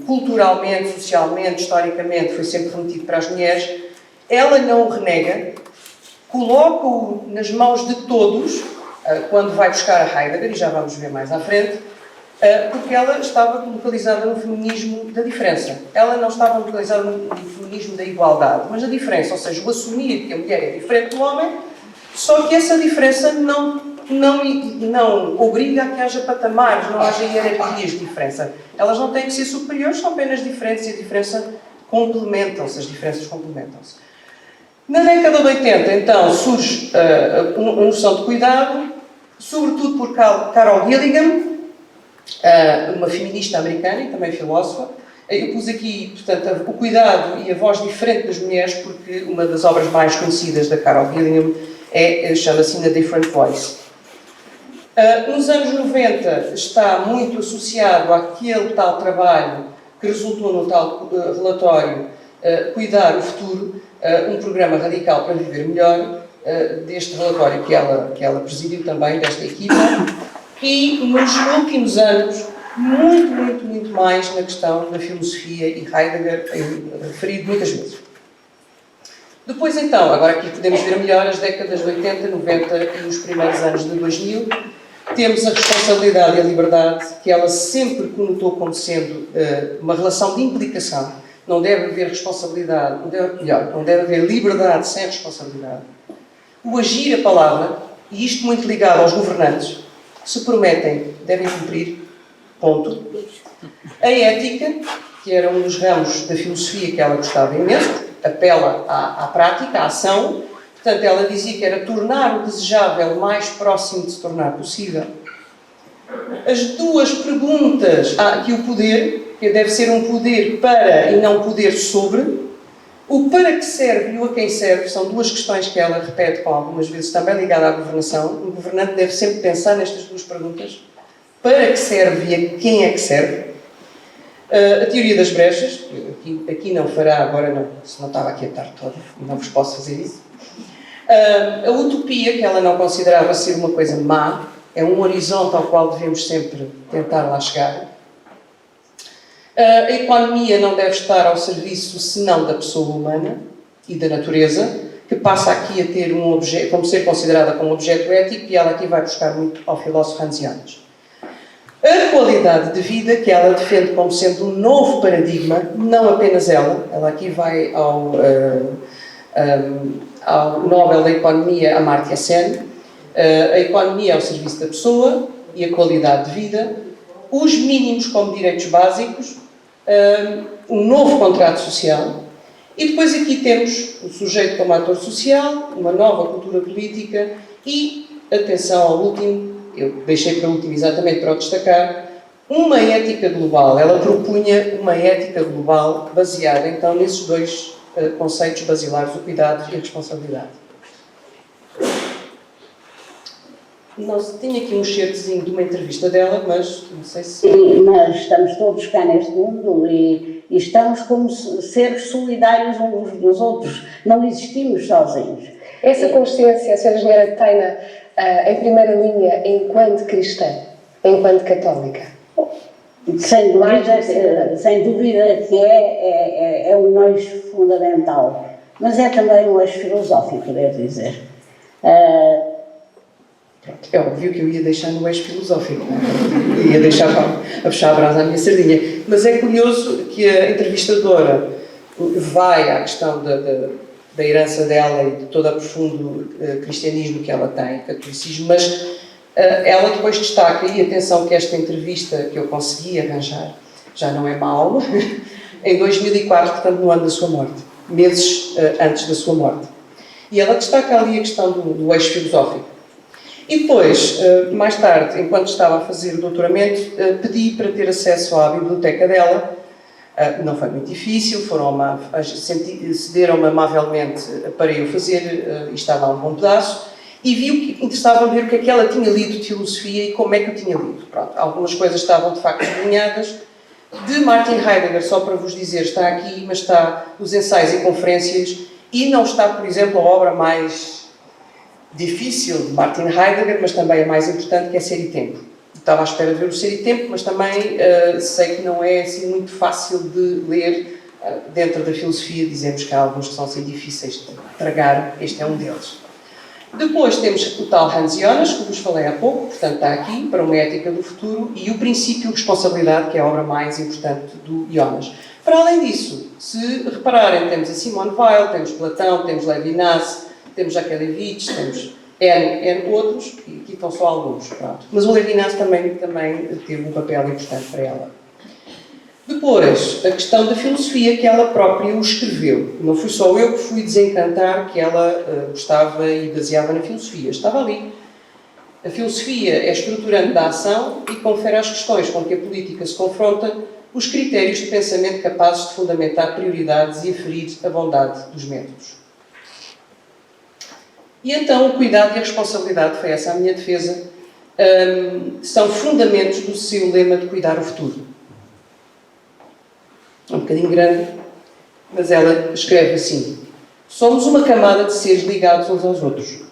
culturalmente, socialmente, historicamente foi sempre remetido para as mulheres. Ela não o renega, coloca-o nas mãos de todos, quando vai buscar a Heidegger, e já vamos ver mais à frente, porque ela estava localizada no feminismo da diferença. Ela não estava localizada no feminismo da igualdade, mas da diferença, ou seja, o assumir que a mulher é diferente do homem, só que essa diferença não obriga a que haja patamares, não haja hierarquias de diferença. Elas não têm que ser superiores, são apenas diferentes e a diferença complementam-se, as diferenças complementam-se. Na década de 80, então, surge a noção de cuidado, sobretudo por Carol Gilligan, uma feminista americana e também filósofa. Eu pus aqui, portanto, o cuidado e a voz diferente das mulheres, porque uma das obras mais conhecidas da Carol Gilliam chama-se In a Different Voice. Nos anos 90 está muito associado àquele tal trabalho que resultou no tal relatório Cuidar o Futuro, um programa radical para viver melhor, deste relatório que ela presidiu também, desta equipa, e nos últimos anos muito mais na questão da filosofia, e Heidegger tem referido muitas vezes. Depois então, agora aqui podemos ver melhor as décadas de 80, 90 e os primeiros anos de 2000, temos a responsabilidade e a liberdade que ela sempre conotou como sendo uma relação de implicação. Não deve haver responsabilidade, não deve haver liberdade sem responsabilidade. O agir a palavra, e isto muito ligado aos governantes, se prometem, devem cumprir. Ponto. A ética, que era um dos ramos da filosofia que ela gostava imenso, apela à prática, à ação. Portanto, ela dizia que era tornar o desejável mais próximo de se tornar possível. As duas perguntas, que o poder, que deve ser um poder para e não poder sobre, o para que serve e o a quem serve, são duas questões que ela repete com algumas vezes também ligada à governação. Um governante deve sempre pensar nestas duas perguntas. Para que serve e a quem é que serve? A teoria das brechas, aqui não fará, agora não, se não estava aqui a tarde toda, não vos posso fazer isso. A utopia, que ela não considerava ser uma coisa má, é um horizonte ao qual devemos sempre tentar lá chegar. A economia não deve estar ao serviço senão da pessoa humana e da natureza, que passa aqui a ter um objeto, como ser considerada como objeto ético, e ela aqui vai buscar muito ao filósofo Hans Jonas. A qualidade de vida, que ela defende como sendo um novo paradigma, não apenas ela aqui vai ao Nobel da Economia, Amartya Sen, a economia ao serviço da pessoa e a qualidade de vida, os mínimos como direitos básicos, um novo contrato social, e depois aqui temos o sujeito como ator social, uma nova cultura política e, atenção ao último, eu deixei para o último exatamente para o destacar, uma ética global. Ela propunha uma ética global baseada então nesses dois conceitos basilares, o cuidado e a responsabilidade. Tinha aqui um excertozinho de uma entrevista dela, mas não sei se... Mas estamos todos cá neste mundo e estamos como seres solidários uns dos outros. Não existimos sozinhos. Essa consciência, a Sra. Engenheira tem em primeira linha enquanto cristã, enquanto católica? Sem dúvida que é um eixo fundamental. Mas é também um eixo filosófico, devo dizer. É óbvio que eu ia deixar no eixo filosófico, ia deixar a puxar a brasa à minha sardinha, mas é curioso que a entrevistadora vai à questão da herança dela e de todo o profundo cristianismo que ela tem, catolicismo, mas ela depois destaca, e atenção que esta entrevista que eu consegui arranjar, já não é mau, em 2004, portanto no ano da sua morte, meses antes da sua morte. E ela destaca ali a questão do eixo filosófico. E depois, mais tarde, enquanto estava a fazer o doutoramento, pedi para ter acesso à biblioteca dela. Não foi muito difícil, cederam-me amavelmente para eu fazer, e estava a um bom pedaço, e vi o que interessava ver o que é que ela tinha lido de filosofia e como é que eu tinha lido. Pronto, algumas coisas estavam de facto sublinhadas. De Martin Heidegger, só para vos dizer, está aqui, mas está os ensaios e conferências, e não está, por exemplo, a obra mais difícil de Martin Heidegger, mas também a mais importante, que é Ser e Tempo. Estava à espera de ver o Ser e Tempo, mas também sei que não é assim muito fácil de ler. Dentro da filosofia dizemos que há alguns que são assim difíceis de tragar, este é um deles. Depois temos o tal Hans Jonas, que vos falei há pouco, portanto está aqui, para uma ética do futuro, e o princípio de responsabilidade, que é a obra mais importante do Jonas. Para além disso, se repararem, temos a Simone Weil, temos Platão, temos Levinas, temos Jakelevich, temos N outros, e aqui estão só alguns. Pronto. Mas o Levinas também teve um papel importante para ela. Depois, a questão da filosofia, que ela própria o escreveu. Não fui só eu que fui desencantar que ela gostava e baseava na filosofia. Estava ali. A filosofia é estruturante da ação e confere às questões com que a política se confronta os critérios de pensamento capazes de fundamentar prioridades e aferir a bondade dos métodos. E então o cuidado e a responsabilidade, foi essa a minha defesa, são fundamentos do seu lema de cuidar o futuro. É um bocadinho grande, mas ela escreve assim: somos uma camada de seres ligados uns aos outros.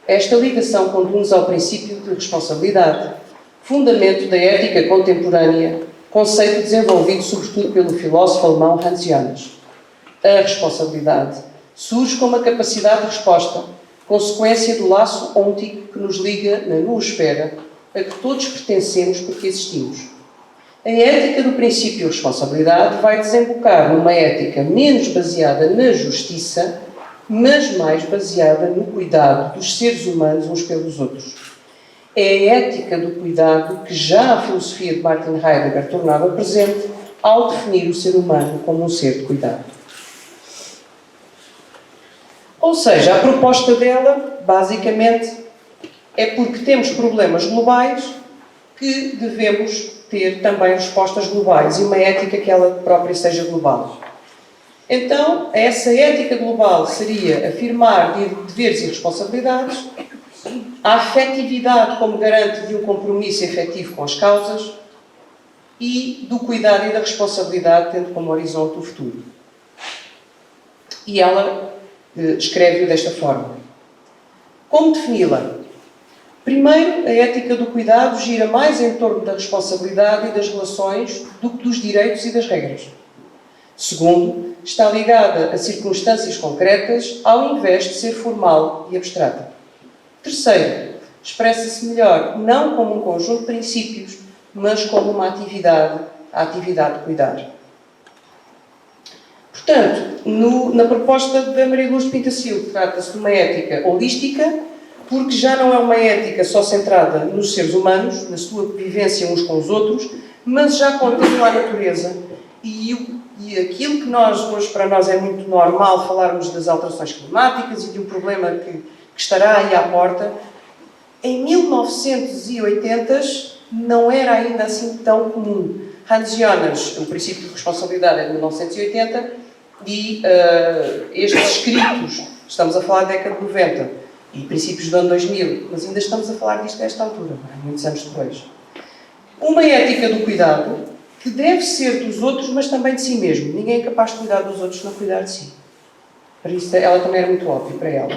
Esta ligação conduz ao princípio de responsabilidade, fundamento da ética contemporânea, conceito desenvolvido sobretudo pelo filósofo alemão Hans Jonas. A responsabilidade surge como a capacidade de resposta, consequência do laço ôntico que nos liga na noosfera, a que todos pertencemos porque existimos. A ética do princípio de responsabilidade vai desembocar numa ética menos baseada na justiça, mas mais baseada no cuidado dos seres humanos uns pelos outros. É a ética do cuidado que já a filosofia de Martin Heidegger tornava presente ao definir o ser humano como um ser de cuidado. Ou seja, a proposta dela, basicamente, é porque temos problemas globais que devemos ter também respostas globais e uma ética que ela própria seja global. Então, essa ética global seria afirmar deveres e responsabilidades, a afetividade como garante de um compromisso efetivo com as causas e do cuidado e da responsabilidade tendo como horizonte o futuro. E ela escreve-o desta forma. Como defini-la? Primeiro, a ética do cuidado gira mais em torno da responsabilidade e das relações do que dos direitos e das regras. Segundo, está ligada a circunstâncias concretas ao invés de ser formal e abstrata. Terceiro, expressa-se melhor não como um conjunto de princípios, mas como uma atividade, a atividade de cuidar. Portanto, na proposta da Maria Luz de Pintacilgo, trata-se de uma ética holística, porque já não é uma ética só centrada nos seres humanos, na sua vivência uns com os outros, mas já contempla a natureza. E aquilo que hoje para nós é muito normal falarmos das alterações climáticas e de um problema que estará aí à porta, em 1980 não era ainda assim tão comum. Hans Jonas, o princípio de responsabilidade é de 1980 e estes escritos, estamos a falar da década de 90 e princípios do ano 2000, mas ainda estamos a falar disto a esta altura, muitos anos depois. Uma ética do cuidado que deve ser dos outros, mas também de si mesmo. Ninguém é capaz de cuidar dos outros se não cuidar de si. Para isso, ela também era muito óbvio para ela.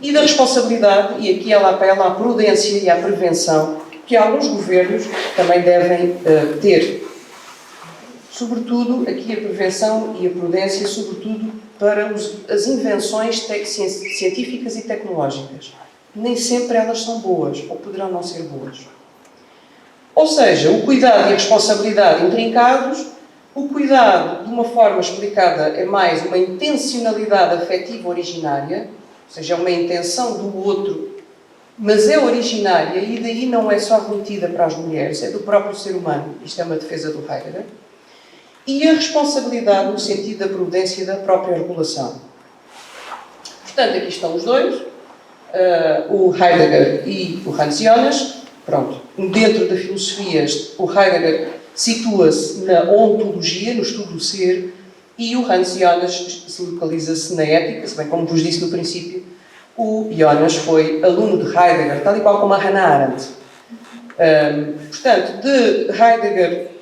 E da responsabilidade, e aqui ela apela à prudência e à prevenção, que alguns governos também devem ter. Sobretudo, aqui a prevenção e a prudência, sobretudo para as invenções científicas e tecnológicas. Nem sempre elas são boas, ou poderão não ser boas. Ou seja, o cuidado e a responsabilidade intrincados, o cuidado, de uma forma explicada, é mais uma intencionalidade afetiva originária, ou seja, é uma intenção do outro, mas é originária e daí não é só remetida para as mulheres, é do próprio ser humano. Isto é uma defesa do Heidegger. E a responsabilidade no sentido da prudência e da própria regulação. Portanto, aqui estão os dois, o Heidegger e o Hans Jonas. Pronto, dentro da filosofia, o Heidegger situa-se na ontologia, no estudo do ser, e o Hans Jonas se localiza-se na ética, se bem como vos disse no princípio, o Jonas foi aluno de Heidegger, tal e qual como a Hannah Arendt. Portanto, de Heidegger,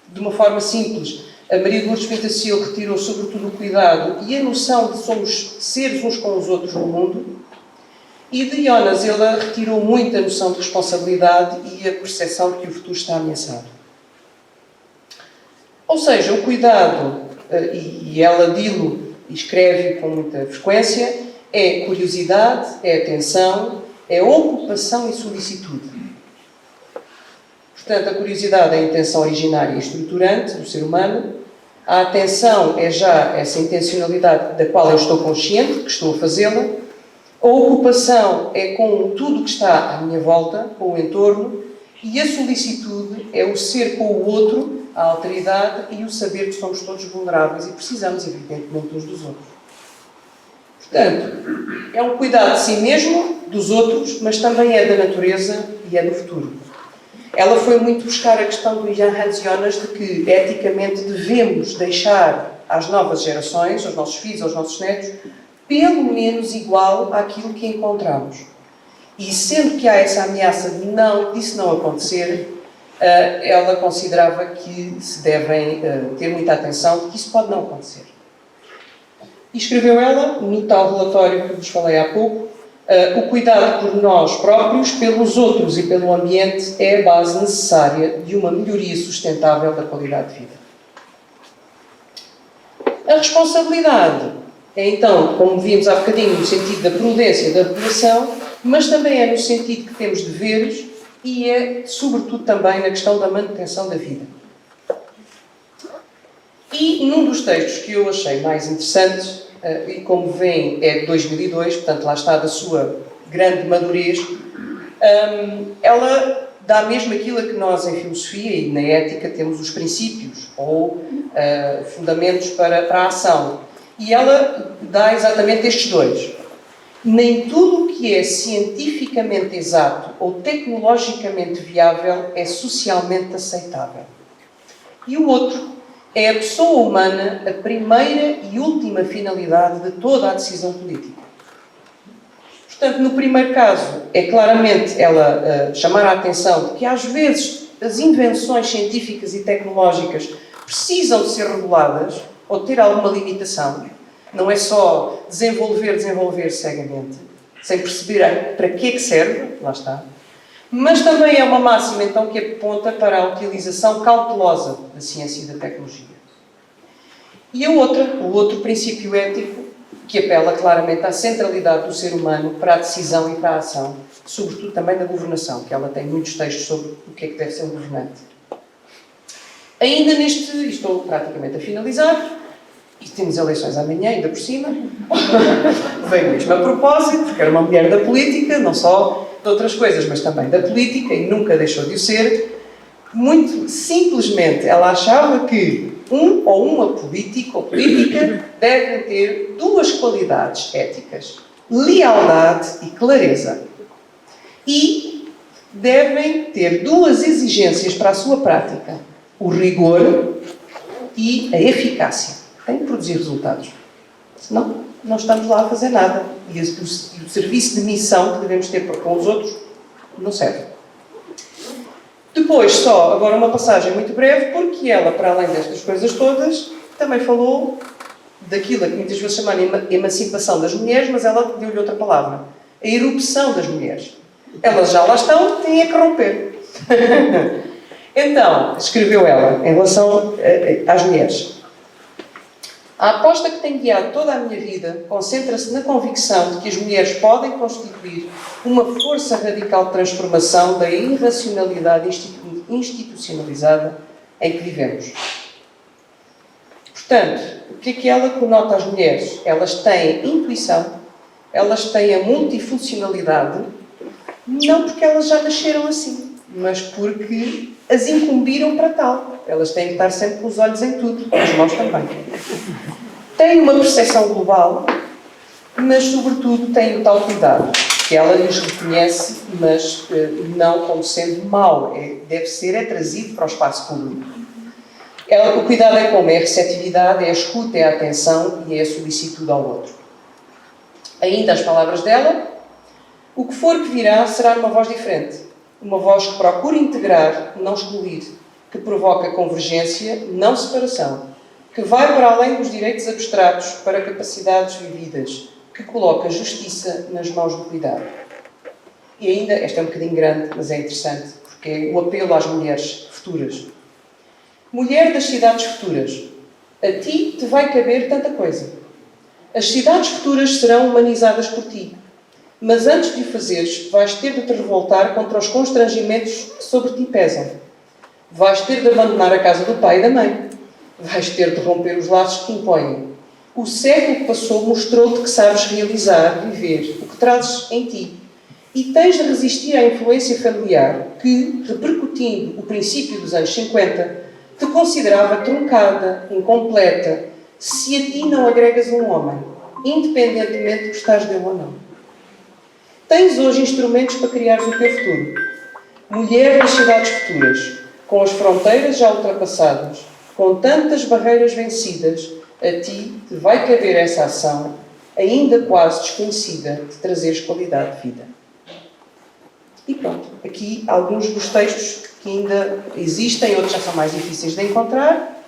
de uma forma simples, a Maria de Lourdes Pintacilgo retirou sobretudo o cuidado e a noção de somos seres uns com os outros no mundo. E de Jonas, ela retirou muito a noção de responsabilidade e a percepção de que o futuro está ameaçado. Ou seja, o cuidado, e ela dilo e escreve com muita frequência, é curiosidade, é atenção, é ocupação e solicitude. Portanto, a curiosidade é a intenção originária e estruturante do ser humano. A atenção é já essa intencionalidade da qual eu estou consciente, que estou a fazê-la. A ocupação é com tudo que está à minha volta, com o entorno, e a solicitude é o ser com o outro, a alteridade e o saber que somos todos vulneráveis e precisamos, evidentemente, uns dos outros. Portanto, é um cuidado de si mesmo, dos outros, mas também é da natureza e é do futuro. Ela foi muito buscar a questão do Jan Hans Jonas de que, eticamente, devemos deixar às novas gerações, aos nossos filhos, aos nossos netos, pelo menos igual àquilo que encontramos. E sendo que há essa ameaça disso não acontecer, ela considerava que se devem ter muita atenção de que isso pode não acontecer. E escreveu ela, no tal relatório que vos falei há pouco, o cuidado por nós próprios, pelos outros e pelo ambiente é a base necessária de uma melhoria sustentável da qualidade de vida. A responsabilidade é então, como vimos há bocadinho, no sentido da prudência da regulação, mas também é no sentido que temos deveres e é, sobretudo, também na questão da manutenção da vida. E num dos textos que eu achei mais interessantes, e como veem é de 2002, portanto lá está da sua grande madurez, ela dá mesmo aquilo a que nós em filosofia e na ética temos os princípios ou fundamentos para a ação. E ela dá exatamente estes dois. Nem tudo o que é cientificamente exato ou tecnologicamente viável é socialmente aceitável. E o outro é a pessoa humana a primeira e última finalidade de toda a decisão política. Portanto, no primeiro caso, é claramente ela chamar a atenção de que às vezes as invenções científicas e tecnológicas precisam de ser reguladas ou ter alguma limitação. Não é só desenvolver cegamente, sem perceber para que é que serve, lá está. Mas também é uma máxima, então, que aponta para a utilização cautelosa da ciência e da tecnologia. E o outro princípio ético, que apela claramente à centralidade do ser humano para a decisão e para a ação, sobretudo também da governação, que ela tem muitos textos sobre o que é que deve ser um governante. Ainda estou praticamente a finalizar, e temos eleições amanhã, ainda por cima. Veio mesmo a propósito, porque era uma mulher da política, não só de outras coisas, mas também da política, e nunca deixou de o ser. Muito simplesmente, ela achava que uma político ou política devem ter duas qualidades éticas: lealdade e clareza. E devem ter duas exigências para a sua prática: o rigor e a eficácia. Tem que produzir resultados. Senão, não estamos lá a fazer nada. E o serviço de missão que devemos ter para com os outros não serve. Depois, agora uma passagem muito breve, porque ela, para além destas coisas todas, também falou daquilo que muitas vezes chamam de emancipação das mulheres, mas ela deu-lhe outra palavra: a erupção das mulheres. Elas já lá estão, têm a que romper. Então, escreveu ela, em relação às mulheres: a aposta que tem guiado toda a minha vida concentra-se na convicção de que as mulheres podem constituir uma força radical de transformação da irracionalidade institucionalizada em que vivemos. Portanto, o que é que ela conota às mulheres? Elas têm intuição, elas têm a multifuncionalidade, não porque elas já nasceram assim, mas porque as incumbiram para tal. Elas têm que estar sempre com os olhos em tudo, as mãos também. Têm uma percepção global, mas, sobretudo, têm o tal cuidado, que ela lhes reconhece, mas não como sendo mau. Deve ser trazido para o espaço público. O cuidado é como? É a receptividade, é a escuta, é a atenção e é a solicitude ao outro. Ainda as palavras dela: o que for que virá será uma voz diferente. Uma voz que procura integrar, não excluir, que provoca convergência, não separação, que vai para além dos direitos abstratos para capacidades vividas, que coloca justiça nas mãos do cuidado. E ainda, esta é um bocadinho grande, mas é interessante, porque é o apelo às mulheres futuras. Mulher das cidades futuras, a ti te vai caber tanta coisa. As cidades futuras serão humanizadas por ti, mas antes de o fazeres, vais ter de te revoltar contra os constrangimentos que sobre ti pesam. Vais ter de abandonar a casa do pai e da mãe. Vais ter de romper os laços que te impõem. O século que passou mostrou-te que sabes realizar, viver, o que trazes em ti. E tens de resistir à influência familiar que, repercutindo o princípio dos anos 50, te considerava truncada, incompleta, se a ti não agregas um homem. independentemente de gostares dele ou não. Tens hoje instrumentos para criares o teu futuro. Mulher das cidades futuras, com as fronteiras já ultrapassadas, com tantas barreiras vencidas, a ti te vai caber essa ação, ainda quase desconhecida, de trazeres qualidade de vida. E pronto, aqui alguns dos textos que ainda existem, outros já são mais difíceis de encontrar,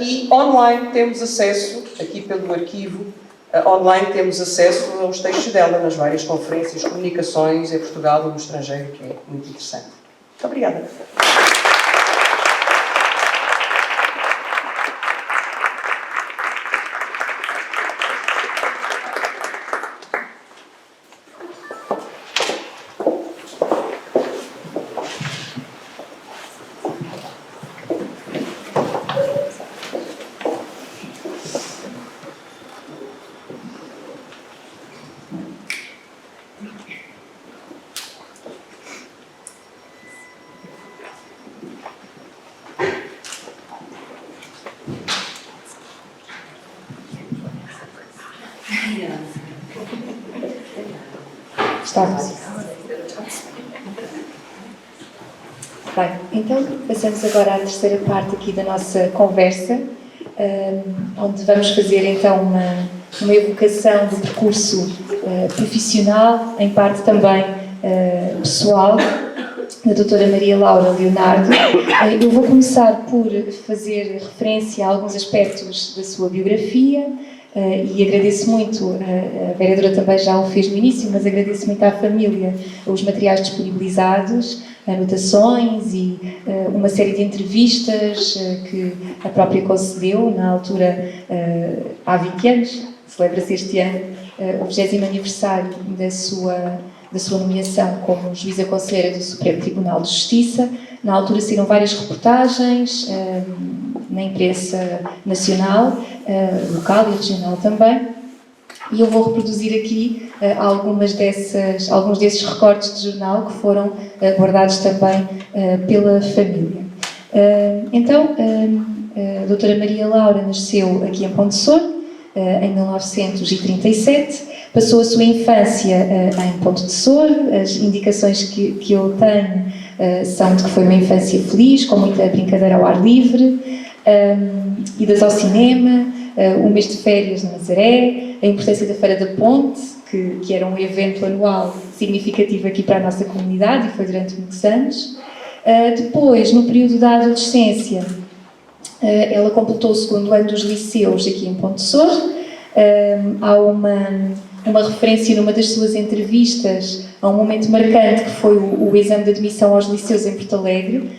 e online temos acesso, aqui pelo arquivo, online temos acesso aos textos dela nas várias conferências, comunicações em Portugal e no estrangeiro, que é muito interessante. Muito obrigada. Estamos. Bem, então passamos agora à terceira parte aqui da nossa conversa, onde vamos fazer então uma evocação do percurso profissional, em parte também pessoal, da doutora Maria Laura Leonardo. Eu vou começar por fazer referência a alguns aspectos da sua biografia, e agradeço muito, a vereadora também já o fez no início, mas agradeço muito à família os materiais disponibilizados, anotações e uma série de entrevistas que a própria concedeu na altura, há 20 anos, celebra-se este ano, o 20º aniversário da sua nomeação como juíza conselheira do Supremo Tribunal de Justiça. Na altura saíram várias reportagens na imprensa nacional, local e regional também, e eu vou reproduzir aqui alguns desses recortes de jornal que foram guardados também pela família. Então, a doutora Maria Laura nasceu aqui em Pão de Sor, em 1937, passou a sua infância em Ponte de Sor. As indicações que eu tenho são de que foi uma infância feliz, com muita brincadeira ao ar livre, idas ao cinema, um mês de férias na Nazaré, a importância da Feira da Ponte, que era um evento anual significativo aqui para a nossa comunidade e foi durante muitos anos. Depois, no período da adolescência, ela completou o 2º ano dos liceus aqui em Pão de Sor. Há uma referência numa das suas entrevistas a um momento marcante que foi o exame de admissão aos liceus em Porto Alegre,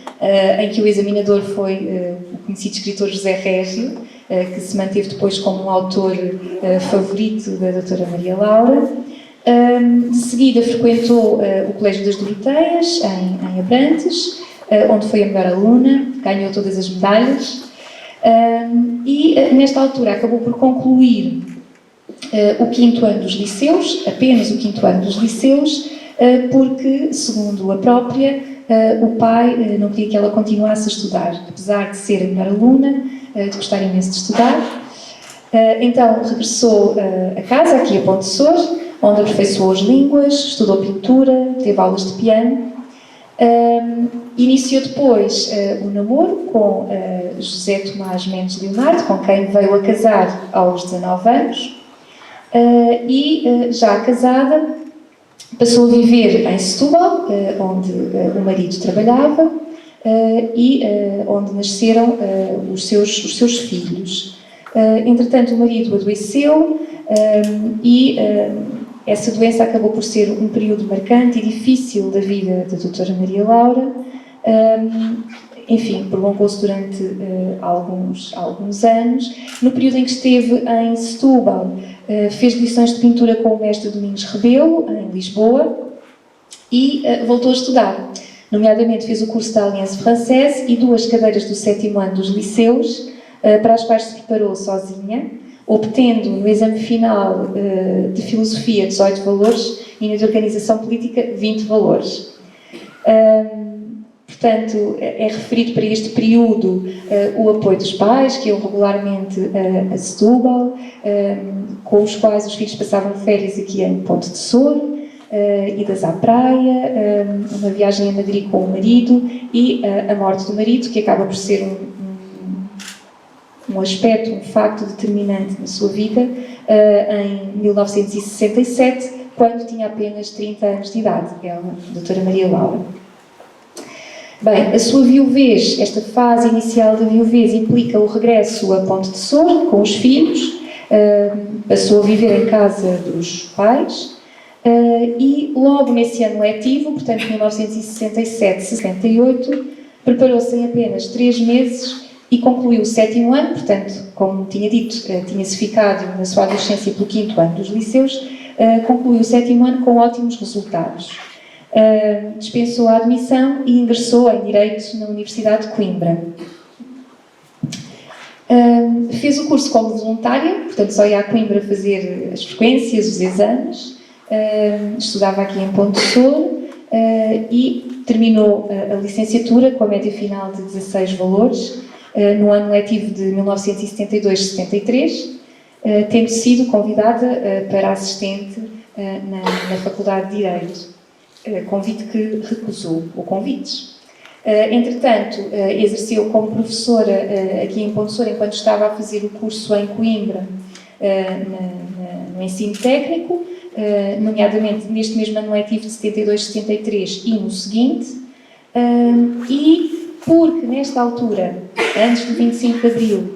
em que o examinador foi o conhecido escritor José Régio, que se manteve depois como um autor favorito da doutora Maria Laura. De seguida frequentou o Colégio das Doroteias, em Abrantes, onde foi a melhor aluna, ganhou todas as medalhas, e nesta altura acabou por concluir o 5º ano dos liceus, apenas o 5º ano dos liceus, porque, segundo a própria, o pai não queria que ela continuasse a estudar, apesar de ser a melhor aluna, de gostar imenso de estudar. Então regressou a casa, aqui a Pão de Sor, onde aperfeiçoou as línguas, estudou pintura, teve aulas de piano. Iniciou depois o namoro com José Tomás Mendes Leonardo, com quem veio a casar aos 19 anos, e já casada passou a viver em Setúbal, onde o marido trabalhava, e onde nasceram os seus filhos. Entretanto, o marido adoeceu e essa doença acabou por ser um período marcante e difícil da vida da doutora Maria Laura. Enfim, prolongou-se durante alguns anos. No período em que esteve em Setúbal, fez lições de pintura com o mestre Domingos Rebelo, em Lisboa, e voltou a estudar. Nomeadamente fez o curso da Alliance Française e 2 cadeiras do 7º ano dos liceus, para as quais se preparou sozinha, obtendo no exame final de Filosofia 18 valores e na de Organização Política 20 valores. Portanto, é referido para este período o apoio dos pais, que iam regularmente a Setúbal, com os quais os filhos passavam férias aqui em Ponte de Soro, idas à praia, uma viagem a Madrid com o marido e a morte do marido, que acaba por ser um aspecto, um facto determinante na sua vida, em 1967, quando tinha apenas 30 anos de idade, ela, a doutora Maria Laura. Bem, a sua viuvez, esta fase inicial da viuvez, implica o regresso a Ponte de Soro com os filhos, passou a viver em casa dos pais, e logo nesse ano letivo, portanto 1967-68, preparou-se em apenas 3 meses e concluiu o 7º ano, portanto, como tinha dito, tinha-se ficado na sua adolescência pelo 5º ano dos liceus, concluiu o 7º ano com ótimos resultados. Dispensou a admissão e ingressou em Direito na Universidade de Coimbra. Fez o curso como voluntária, portanto só ia a Coimbra fazer as frequências, os exames, estudava aqui em Ponte de Soro e terminou a licenciatura com a média final de 16 valores no ano letivo de 1972-73, tendo sido convidada para assistente na Faculdade de Direito. Convite que recusou, ou convites. Entretanto, exerceu como professora aqui em Ponte de Soro enquanto estava a fazer o curso em Coimbra no ensino técnico, nomeadamente neste mesmo ano letivo de 72-73 e no seguinte, e porque nesta altura, antes do 25 de Abril,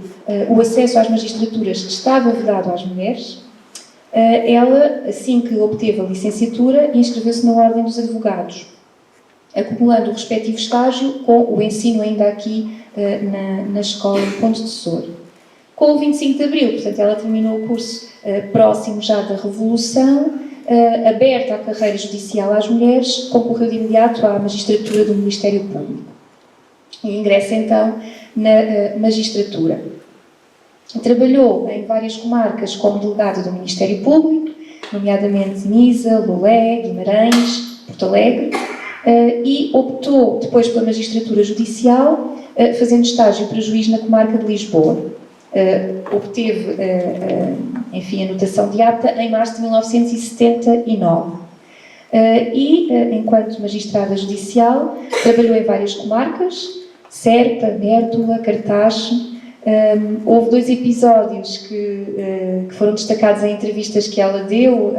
o acesso às magistraturas estava vedado às mulheres, ela, assim que obteve a licenciatura, inscreveu-se na Ordem dos Advogados, acumulando o respectivo estágio com o ensino ainda aqui na escola de Ponte de Soro. Com o 25 de Abril, portanto, ela terminou o curso próximo já da Revolução, aberta à carreira judicial às mulheres, concorreu de imediato à magistratura do Ministério Público e ingressa então na magistratura. Trabalhou em várias comarcas como delegado do Ministério Público, nomeadamente Nisa, Lolé, Guimarães, Porto Alegre, e optou depois pela magistratura judicial, fazendo estágio para juiz na comarca de Lisboa. Obteve, enfim, a notação de apta em março de 1979. Enquanto magistrada judicial, trabalhou em várias comarcas, Serpa, Mértola, Cartaxo. Houve 2 episódios que foram destacados em entrevistas que ela deu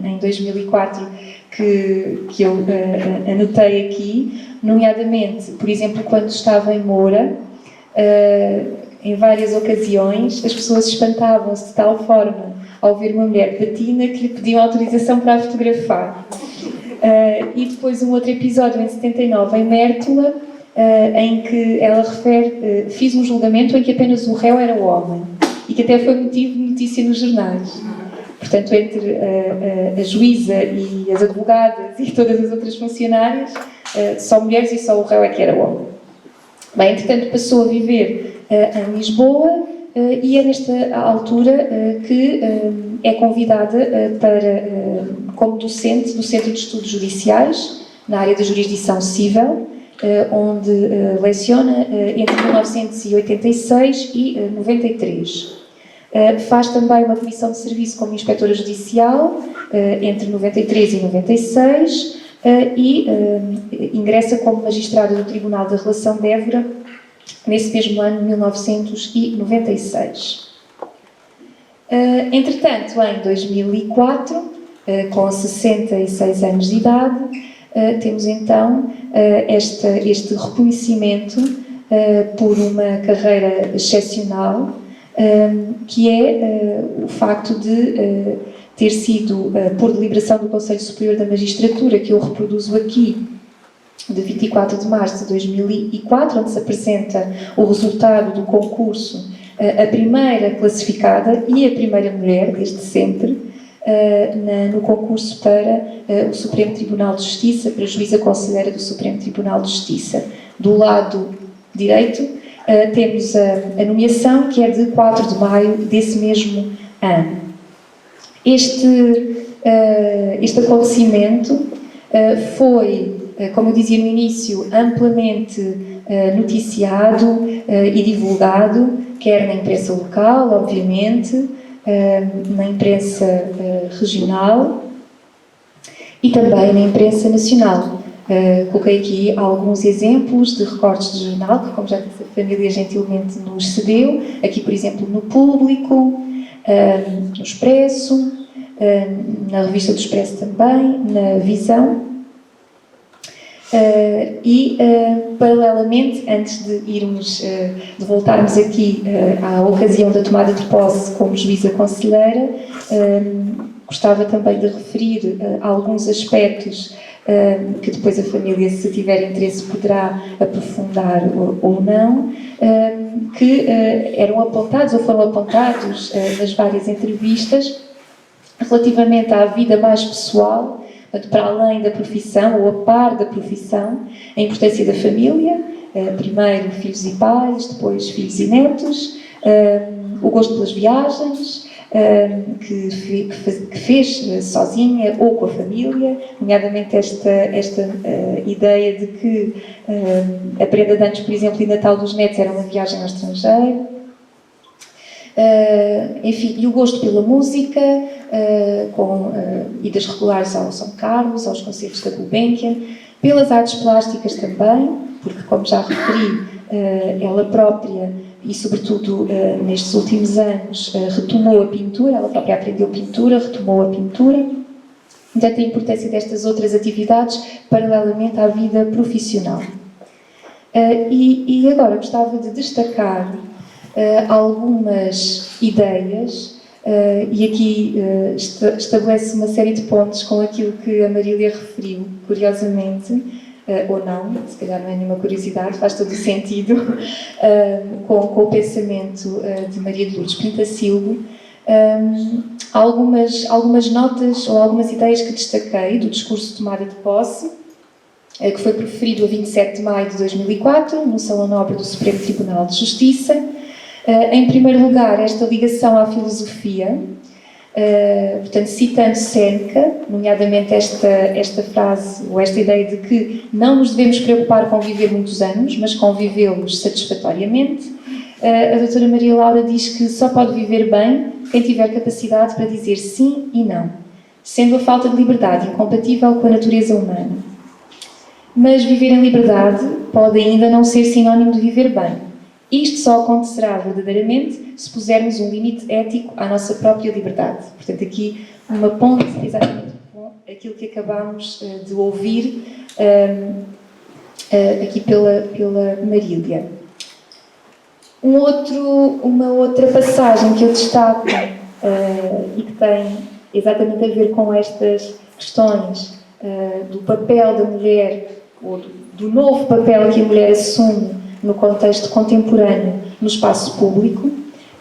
em 2004 que eu anotei aqui, nomeadamente, por exemplo, quando estava em Moura, em várias ocasiões as pessoas espantavam-se de tal forma ao ver uma mulher patina que lhe pediam autorização para a fotografar. E depois um outro episódio em 79 em Mértola, em que ela refere, fiz um julgamento em que apenas o réu era o homem e que até foi motivo de notícia nos jornais. Portanto, entre a juíza e as advogadas e todas as outras funcionárias, só mulheres e só o réu é que era o homem. Bem, entretanto, passou a viver em Lisboa e é nesta altura que é convidada como docente do Centro de Estudos Judiciais, na área da jurisdição civil, onde leciona entre 1986 e 93. Faz também uma comissão de serviço como inspetora judicial entre 93 e 96 e ingressa como magistrada do Tribunal da Relação de Évora nesse mesmo ano, 1996. Entretanto, em 2004, com 66 anos de idade, temos então este reconhecimento por uma carreira excepcional, que é o facto de ter sido, por deliberação do Conselho Superior da Magistratura, que eu reproduzo aqui, de 24 de março de 2004, onde se apresenta o resultado do concurso, a primeira classificada e a primeira mulher, desde sempre, no concurso para o Supremo Tribunal de Justiça, para a juíza conselheira do Supremo Tribunal de Justiça. Do lado direito, temos a nomeação, que é de 4 de maio desse mesmo ano. Este acontecimento foi como eu dizia no início, amplamente noticiado e divulgado, quer na imprensa local, obviamente, na imprensa regional e também na imprensa nacional. Coloquei aqui alguns exemplos de recortes de jornal, que, como já disse, a família gentilmente nos cedeu. Aqui, por exemplo, no Público, no Expresso, na revista do Expresso também, na Visão. Paralelamente, antes de voltarmos aqui à ocasião da tomada de posse como juíza conselheira, gostava também de referir alguns aspectos que depois a família, se tiver interesse, poderá aprofundar ou não, que eram apontados ou foram apontados nas várias entrevistas relativamente à vida mais pessoal, para além da profissão ou a par da profissão, a importância da família, primeiro filhos e pais, depois filhos e netos, o gosto pelas viagens, que fez sozinha ou com a família, nomeadamente esta ideia de que a prenda de anos, por exemplo, e Natal dos netos era uma viagem ao estrangeiro. Enfim, e o gosto pela música, com idas regulares ao São Carlos, aos concertos da Gulbenkian, pelas artes plásticas também, porque, como já referi, ela própria, e sobretudo nestes últimos anos, retomou a pintura, ela própria aprendeu pintura, retomou a pintura. Portanto, a importância destas outras atividades paralelamente à vida profissional. E agora gostava de destacar algumas ideias, e aqui estabelece uma série de pontos com aquilo que a Marília referiu, curiosamente, ou não, se calhar não é nenhuma curiosidade, faz todo o sentido, com o pensamento de Maria de Lourdes Pintacilgo. Algumas notas ou algumas ideias que destaquei do discurso de tomada de posse, que foi proferido a 27 de maio de 2004, no Salão Nobre do Supremo Tribunal de Justiça. Em primeiro lugar, esta ligação à filosofia, portanto, citando Seneca, nomeadamente esta frase, ou esta ideia de que não nos devemos preocupar com viver muitos anos, mas com vivê-los satisfatoriamente. A doutora Maria Laura diz que só pode viver bem quem tiver capacidade para dizer sim e não, sendo a falta de liberdade incompatível com a natureza humana. Mas viver em liberdade pode ainda não ser sinónimo de viver bem. Isto só acontecerá verdadeiramente se pusermos um limite ético à nossa própria liberdade. Portanto, aqui uma ponte exatamente com aquilo que acabámos de ouvir aqui pela Marília. Uma outra passagem que eu destaco e que tem exatamente a ver com estas questões do papel da mulher, ou do novo papel que a mulher assume no contexto contemporâneo no espaço público,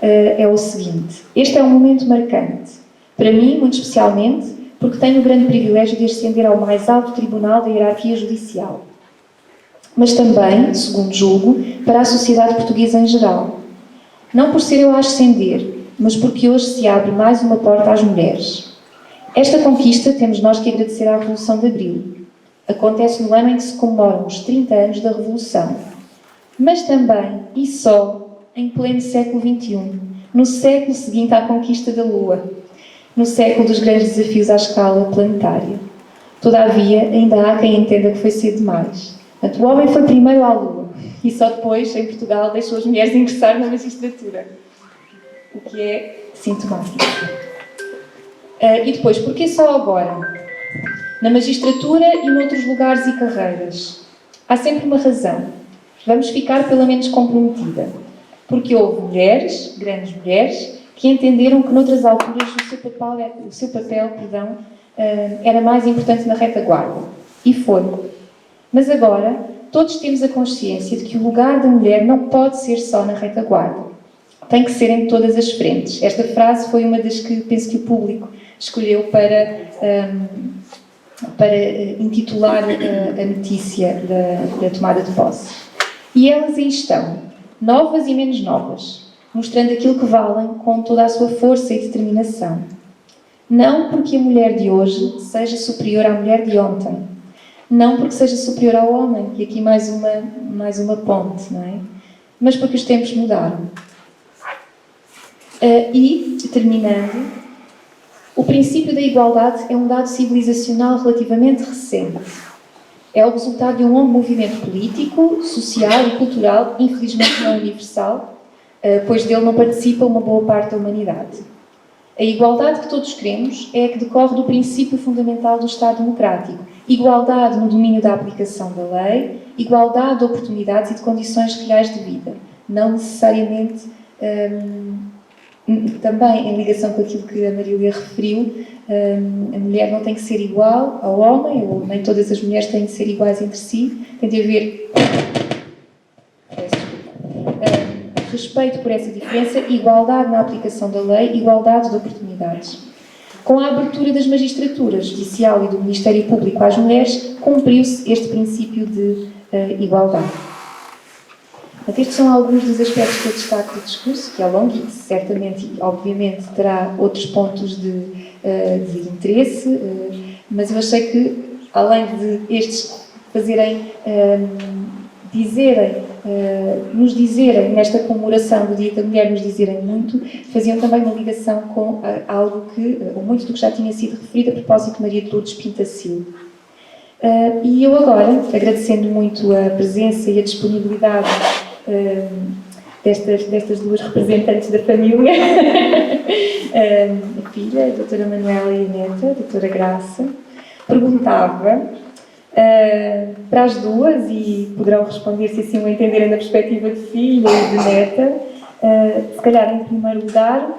é o seguinte. Este é um momento marcante, para mim, muito especialmente, porque tenho o grande privilégio de ascender ao mais alto tribunal da hierarquia judicial. Mas também, segundo julgo, para a sociedade portuguesa em geral. Não por ser eu a ascender, mas porque hoje se abre mais uma porta às mulheres. Esta conquista temos nós que agradecer à Revolução de Abril. Acontece no ano em que se comemoram os 30 anos da Revolução. Mas também, e só, em pleno século XXI, no século seguinte à conquista da Lua, no século dos grandes desafios à escala planetária. Todavia, ainda há quem entenda que foi cedo demais. Portanto, o homem foi primeiro à Lua, e só depois, em Portugal, deixou as mulheres ingressar na magistratura, o que é sintomático. E depois, porquê só agora? Na magistratura e noutros lugares e carreiras. Há sempre uma razão. Vamos ficar pelo menos comprometida. Porque houve mulheres, grandes mulheres, que entenderam que noutras alturas o seu papel era mais importante na retaguarda. E foi. Mas agora, todos temos a consciência de que o lugar da mulher não pode ser só na retaguarda. Tem que ser em todas as frentes. Esta frase foi uma das que penso que o público escolheu para intitular a notícia da tomada de posse. E elas aí estão, novas e menos novas, mostrando aquilo que valem com toda a sua força e determinação. Não porque a mulher de hoje seja superior à mulher de ontem, Não porque seja superior ao homem, e aqui mais uma ponte, não é? Mas porque os tempos mudaram. E, terminando, o princípio da igualdade é um dado civilizacional relativamente recente. É o resultado de um longo movimento político, social e cultural, infelizmente não universal, pois dele não participa uma boa parte da humanidade. A igualdade que todos queremos é a que decorre do princípio fundamental do Estado democrático. Igualdade no domínio da aplicação da lei, igualdade de oportunidades e de condições reais de vida. Não necessariamente, também em ligação com aquilo que a Marília referiu, a mulher não tem que ser igual ao homem, ou nem todas as mulheres têm de ser iguais entre si, tem de haver respeito por essa diferença, igualdade na aplicação da lei, igualdade de oportunidades. Com a abertura das magistraturas judicial e do Ministério Público às mulheres, cumpriu-se este princípio de igualdade. Estes são alguns dos aspectos que eu destaco do discurso, que é longo e certamente e obviamente terá outros pontos de interesse, mas eu achei que, além de estes fazerem, nos dizerem, nesta comemoração do Dia da Mulher, nos dizerem muito, faziam também uma ligação com algo que, ou muito do que já tinha sido referido a propósito de Maria de Lourdes Pintacil. E eu agora, agradecendo muito a presença e a disponibilidade destas duas representantes da família, a filha, a doutora Manuela, e a neta, a doutora Graça, perguntava para as duas, e poderão responder se assim o entenderem da perspectiva de filha e de neta, se calhar em primeiro lugar,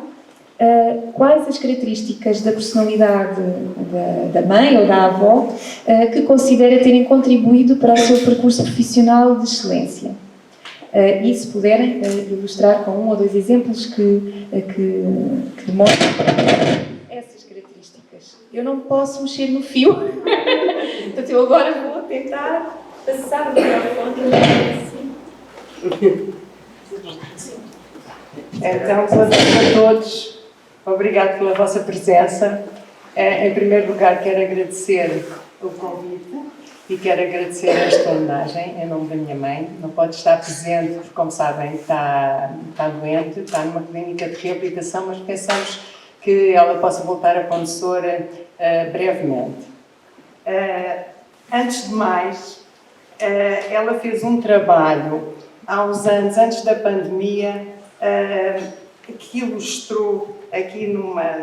quais as características da personalidade da mãe ou da avó que considera terem contribuído para o seu percurso profissional de excelência. E se puderem ilustrar com 1 ou 2 exemplos que demonstram essas características. Eu não posso mexer no fio, portanto eu agora vou tentar passar o microfone assim. Então, boa noite a todos. Obrigado pela vossa presença. Em primeiro lugar, quero agradecer o convite e quero agradecer esta homenagem em nome da minha mãe. Não pode estar presente, porque, como sabem, está doente, está numa clínica de reabilitação, mas pensamos que ela possa voltar a Pontessor brevemente. Antes de mais, ela fez um trabalho há uns anos, antes da pandemia, que ilustrou aqui numa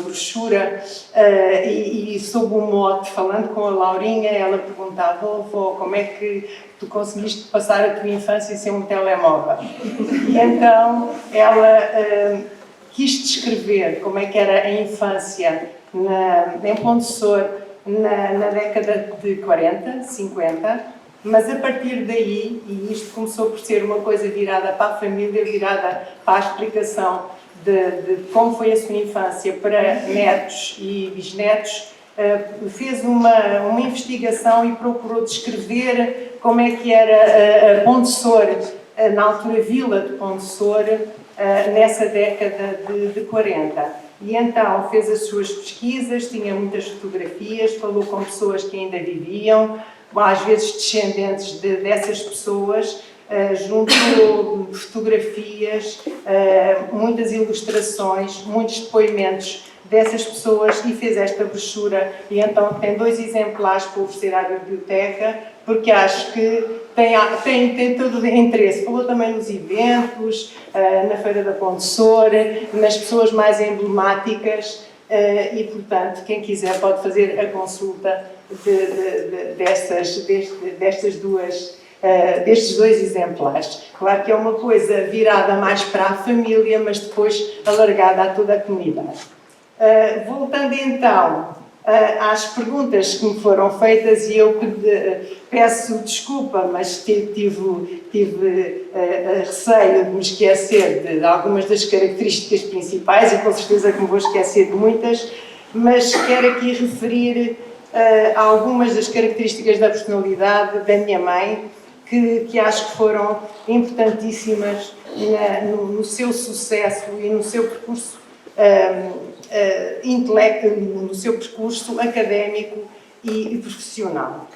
brochura e sob um mote, falando com a Laurinha, ela perguntava: "Vovó, como é que tu conseguiste passar a tua infância sem um telemóvel?" Então ela quis descrever como é que era a infância em Pontessor na década de 40, 50, mas a partir daí, e isto começou por ser uma coisa virada para a família, virada para a explicação de como foi a sua infância para netos e bisnetos, fez uma investigação e procurou descrever como é que era a Pontessor, na altura Vila de Pontessor, nessa década de 40. E então fez as suas pesquisas, tinha muitas fotografias, falou com pessoas que ainda viviam, às vezes descendentes dessas pessoas, juntou fotografias, muitas ilustrações, muitos depoimentos dessas pessoas e fez esta brochura. E então tem 2 exemplares para oferecer à biblioteca, porque acho que tem todo o interesse. Falou também nos eventos, na Feira da Pontessor, nas pessoas mais emblemáticas, e, portanto, quem quiser pode fazer a consulta destes 2 exemplares. Claro que é uma coisa virada mais para a família, mas depois alargada a toda a comunidade. Voltando então às perguntas que me foram feitas, e eu peço desculpa, mas tive receio de me esquecer de algumas das características principais, e com certeza que me vou esquecer de muitas, mas quero aqui referir algumas das características da personalidade da minha mãe, que acho que foram importantíssimas no seu sucesso e no seu percurso no seu percurso académico e profissional.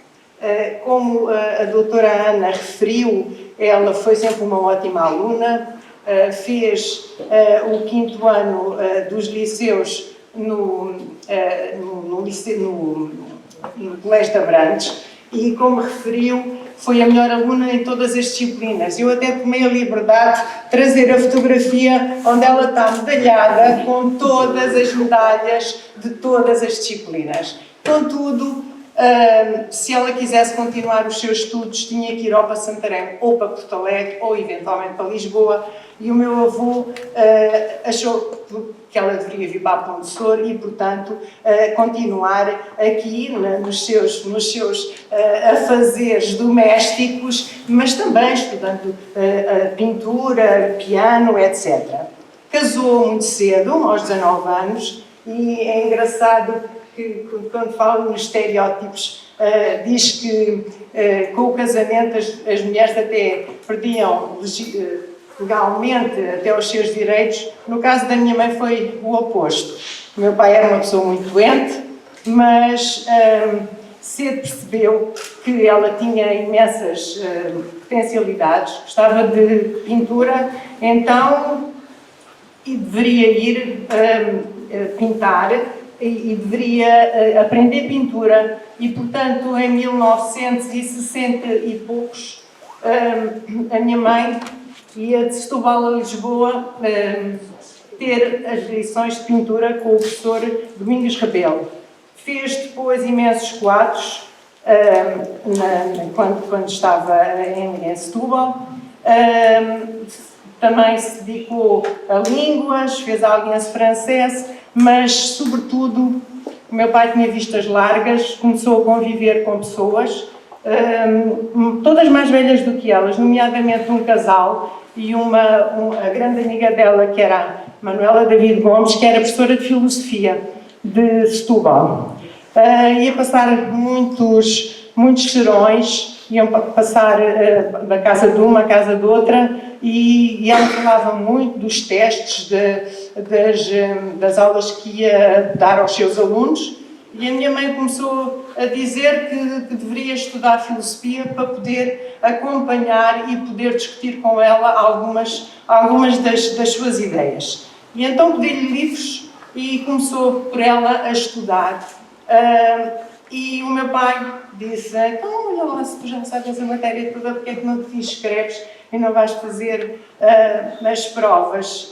Como a doutora Ana referiu, ela foi sempre uma ótima aluna, fez o 5º ano dos liceus no Colégio de Abrantes e, como referiu, foi a melhor aluna em todas as disciplinas. Eu até tomei a liberdade de trazer a fotografia onde ela está medalhada com todas as medalhas de todas as disciplinas. Contudo, se ela quisesse continuar os seus estudos, tinha que ir ou para Santarém, ou para Porto Alegre, ou eventualmente para Lisboa, e o meu avô achou que ela deveria vir para a Ponte Sor e, portanto, continuar aqui nos seus afazeres domésticos, mas também estudando pintura, piano, etc. Casou muito cedo, aos 19 anos, e é engraçado que, quando falo nos estereótipos, diz que com o casamento as mulheres até perdiam legalmente até os seus direitos. No caso da minha mãe foi o oposto. O meu pai era uma pessoa muito doente, mas cedo percebeu que ela tinha imensas potencialidades, gostava de pintura, então deveria ir pintar e deveria aprender pintura e, portanto, em 1960 e poucos, a minha mãe ia de Setúbal a Lisboa ter as lições de pintura com o professor Domingos Rebelo. Fez depois imensos quadros quando estava em Setúbal. Também se dedicou a línguas, fez a Aliança Francesa, mas, sobretudo, o meu pai tinha vistas largas, começou a conviver com pessoas, todas mais velhas do que elas, nomeadamente um casal e a grande amiga dela, que era a Manuela David Gomes, que era professora de Filosofia de Setúbal. Ia passar muitos das iam passar da casa de uma à casa de outra e ela falava muito dos testes, das aulas que ia dar aos seus alunos, e a minha mãe começou a dizer que deveria estudar filosofia para poder acompanhar e poder discutir com ela algumas das suas ideias. E então pedi-lhe livros e começou por ela a estudar. E o meu pai disse: então, olha lá, se tu já sabes a matéria toda, porque é que não te inscreves e não vais fazer as provas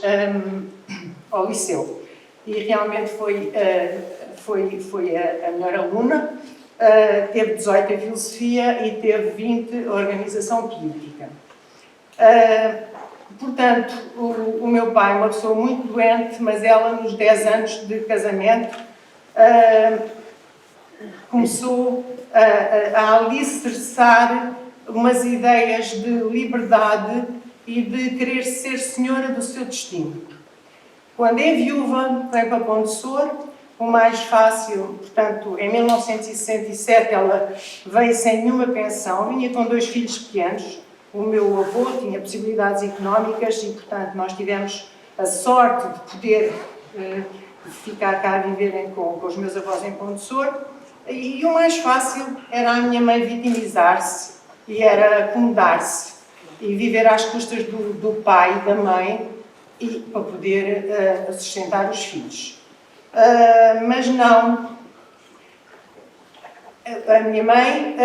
ao liceu? E realmente foi a melhor aluna, teve 18 em filosofia e teve 20 em organização política. Portanto, o meu pai, uma pessoa muito doente, mas ela, nos 10 anos de casamento, começou a alicerçar umas ideias de liberdade e de querer ser senhora do seu destino. Quando é viúva, vem para Ponte Sor, o mais fácil, portanto, em 1967 ela veio sem nenhuma pensão, vinha com 2 filhos pequenos. O meu avô tinha possibilidades económicas e, portanto, nós tivemos a sorte de poder ficar cá a viverem com os meus avós em Ponte Sor. E o mais fácil era a minha mãe vitimizar-se e era acomodar-se e viver às custas do pai e da mãe e para poder sustentar os filhos. Mas não. A minha mãe,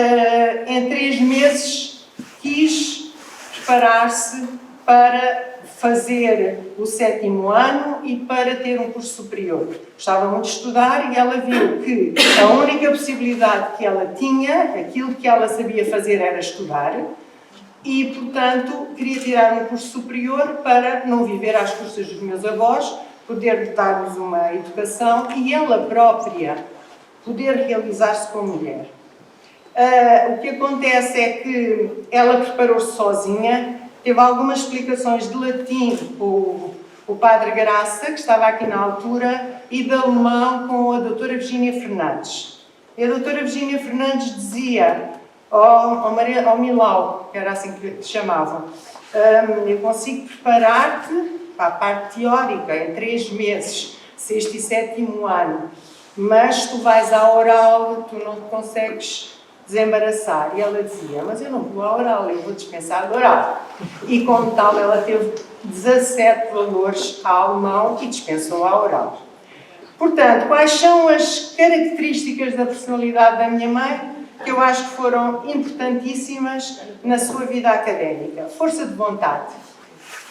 em 3 meses, quis preparar-se para fazer o 7º ano e para ter um curso superior. Gostava muito de estudar e ela viu que a única possibilidade que ela tinha, aquilo que ela sabia fazer era estudar e, portanto, queria tirar um curso superior para não viver às custas dos meus avós, poder dar-lhes uma educação e ela própria poder realizar-se como mulher. O que acontece é que ela preparou-se sozinha, teve algumas explicações de latim com o padre Graça, que estava aqui na altura, e de alemão com a doutora Virgínia Fernandes. E a doutora Virgínia Fernandes dizia ao Milau, que era assim que se chamavam, eu consigo preparar-te para a parte teórica em 3 meses, 6º e 7º ano, mas tu vais à oral, tu não te consegues desembaraçar. E ela dizia, mas eu não vou à oral, eu vou dispensar de oral. E como tal, ela teve 17 valores a alemão e dispensou a oral. Portanto, quais são as características da personalidade da minha mãe que eu acho que foram importantíssimas na sua vida académica? Força de vontade,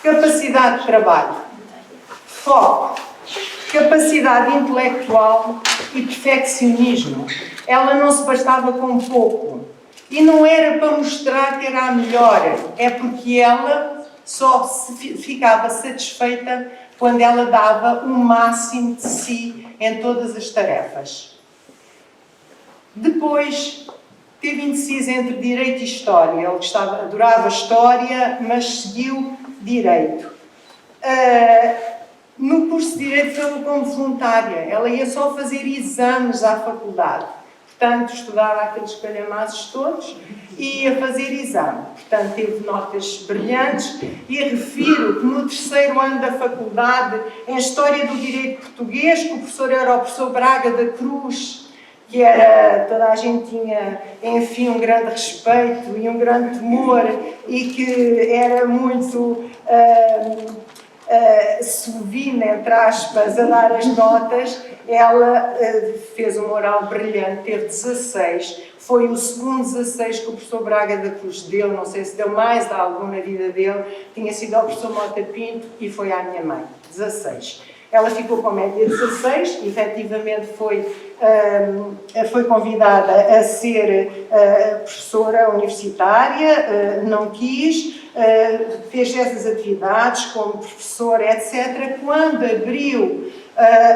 capacidade de trabalho, foco, capacidade intelectual e perfeccionismo. Ela não se bastava com pouco. E não era para mostrar que era a melhor, é porque ela só ficava satisfeita quando ela dava o máximo de si em todas as tarefas. Depois, teve indecisa entre Direito e História. Ele adorava História, mas seguiu Direito. No curso de Direito foi como voluntária. Ela ia só fazer exames à faculdade. Portanto, estudava aqueles calhamaços todos e ia fazer exame. Portanto, teve notas brilhantes e refiro que no 3º ano da faculdade, em História do Direito Português, que o professor era o professor Braga da Cruz, que era, toda a gente tinha, enfim, um grande respeito e um grande temor e que era muito sovina, entre aspas, a dar as notas. Ela fez uma oral brilhante, teve 16, foi o segundo 16 que o professor Braga da Cruz deu, não sei se deu mais a algum na vida dele, tinha sido ao professor Mota Pinto e foi à minha mãe, 16. Ela ficou com a média 16, efetivamente foi convidada a ser professora universitária, não quis, fez essas atividades como professora, etc. Quando abriu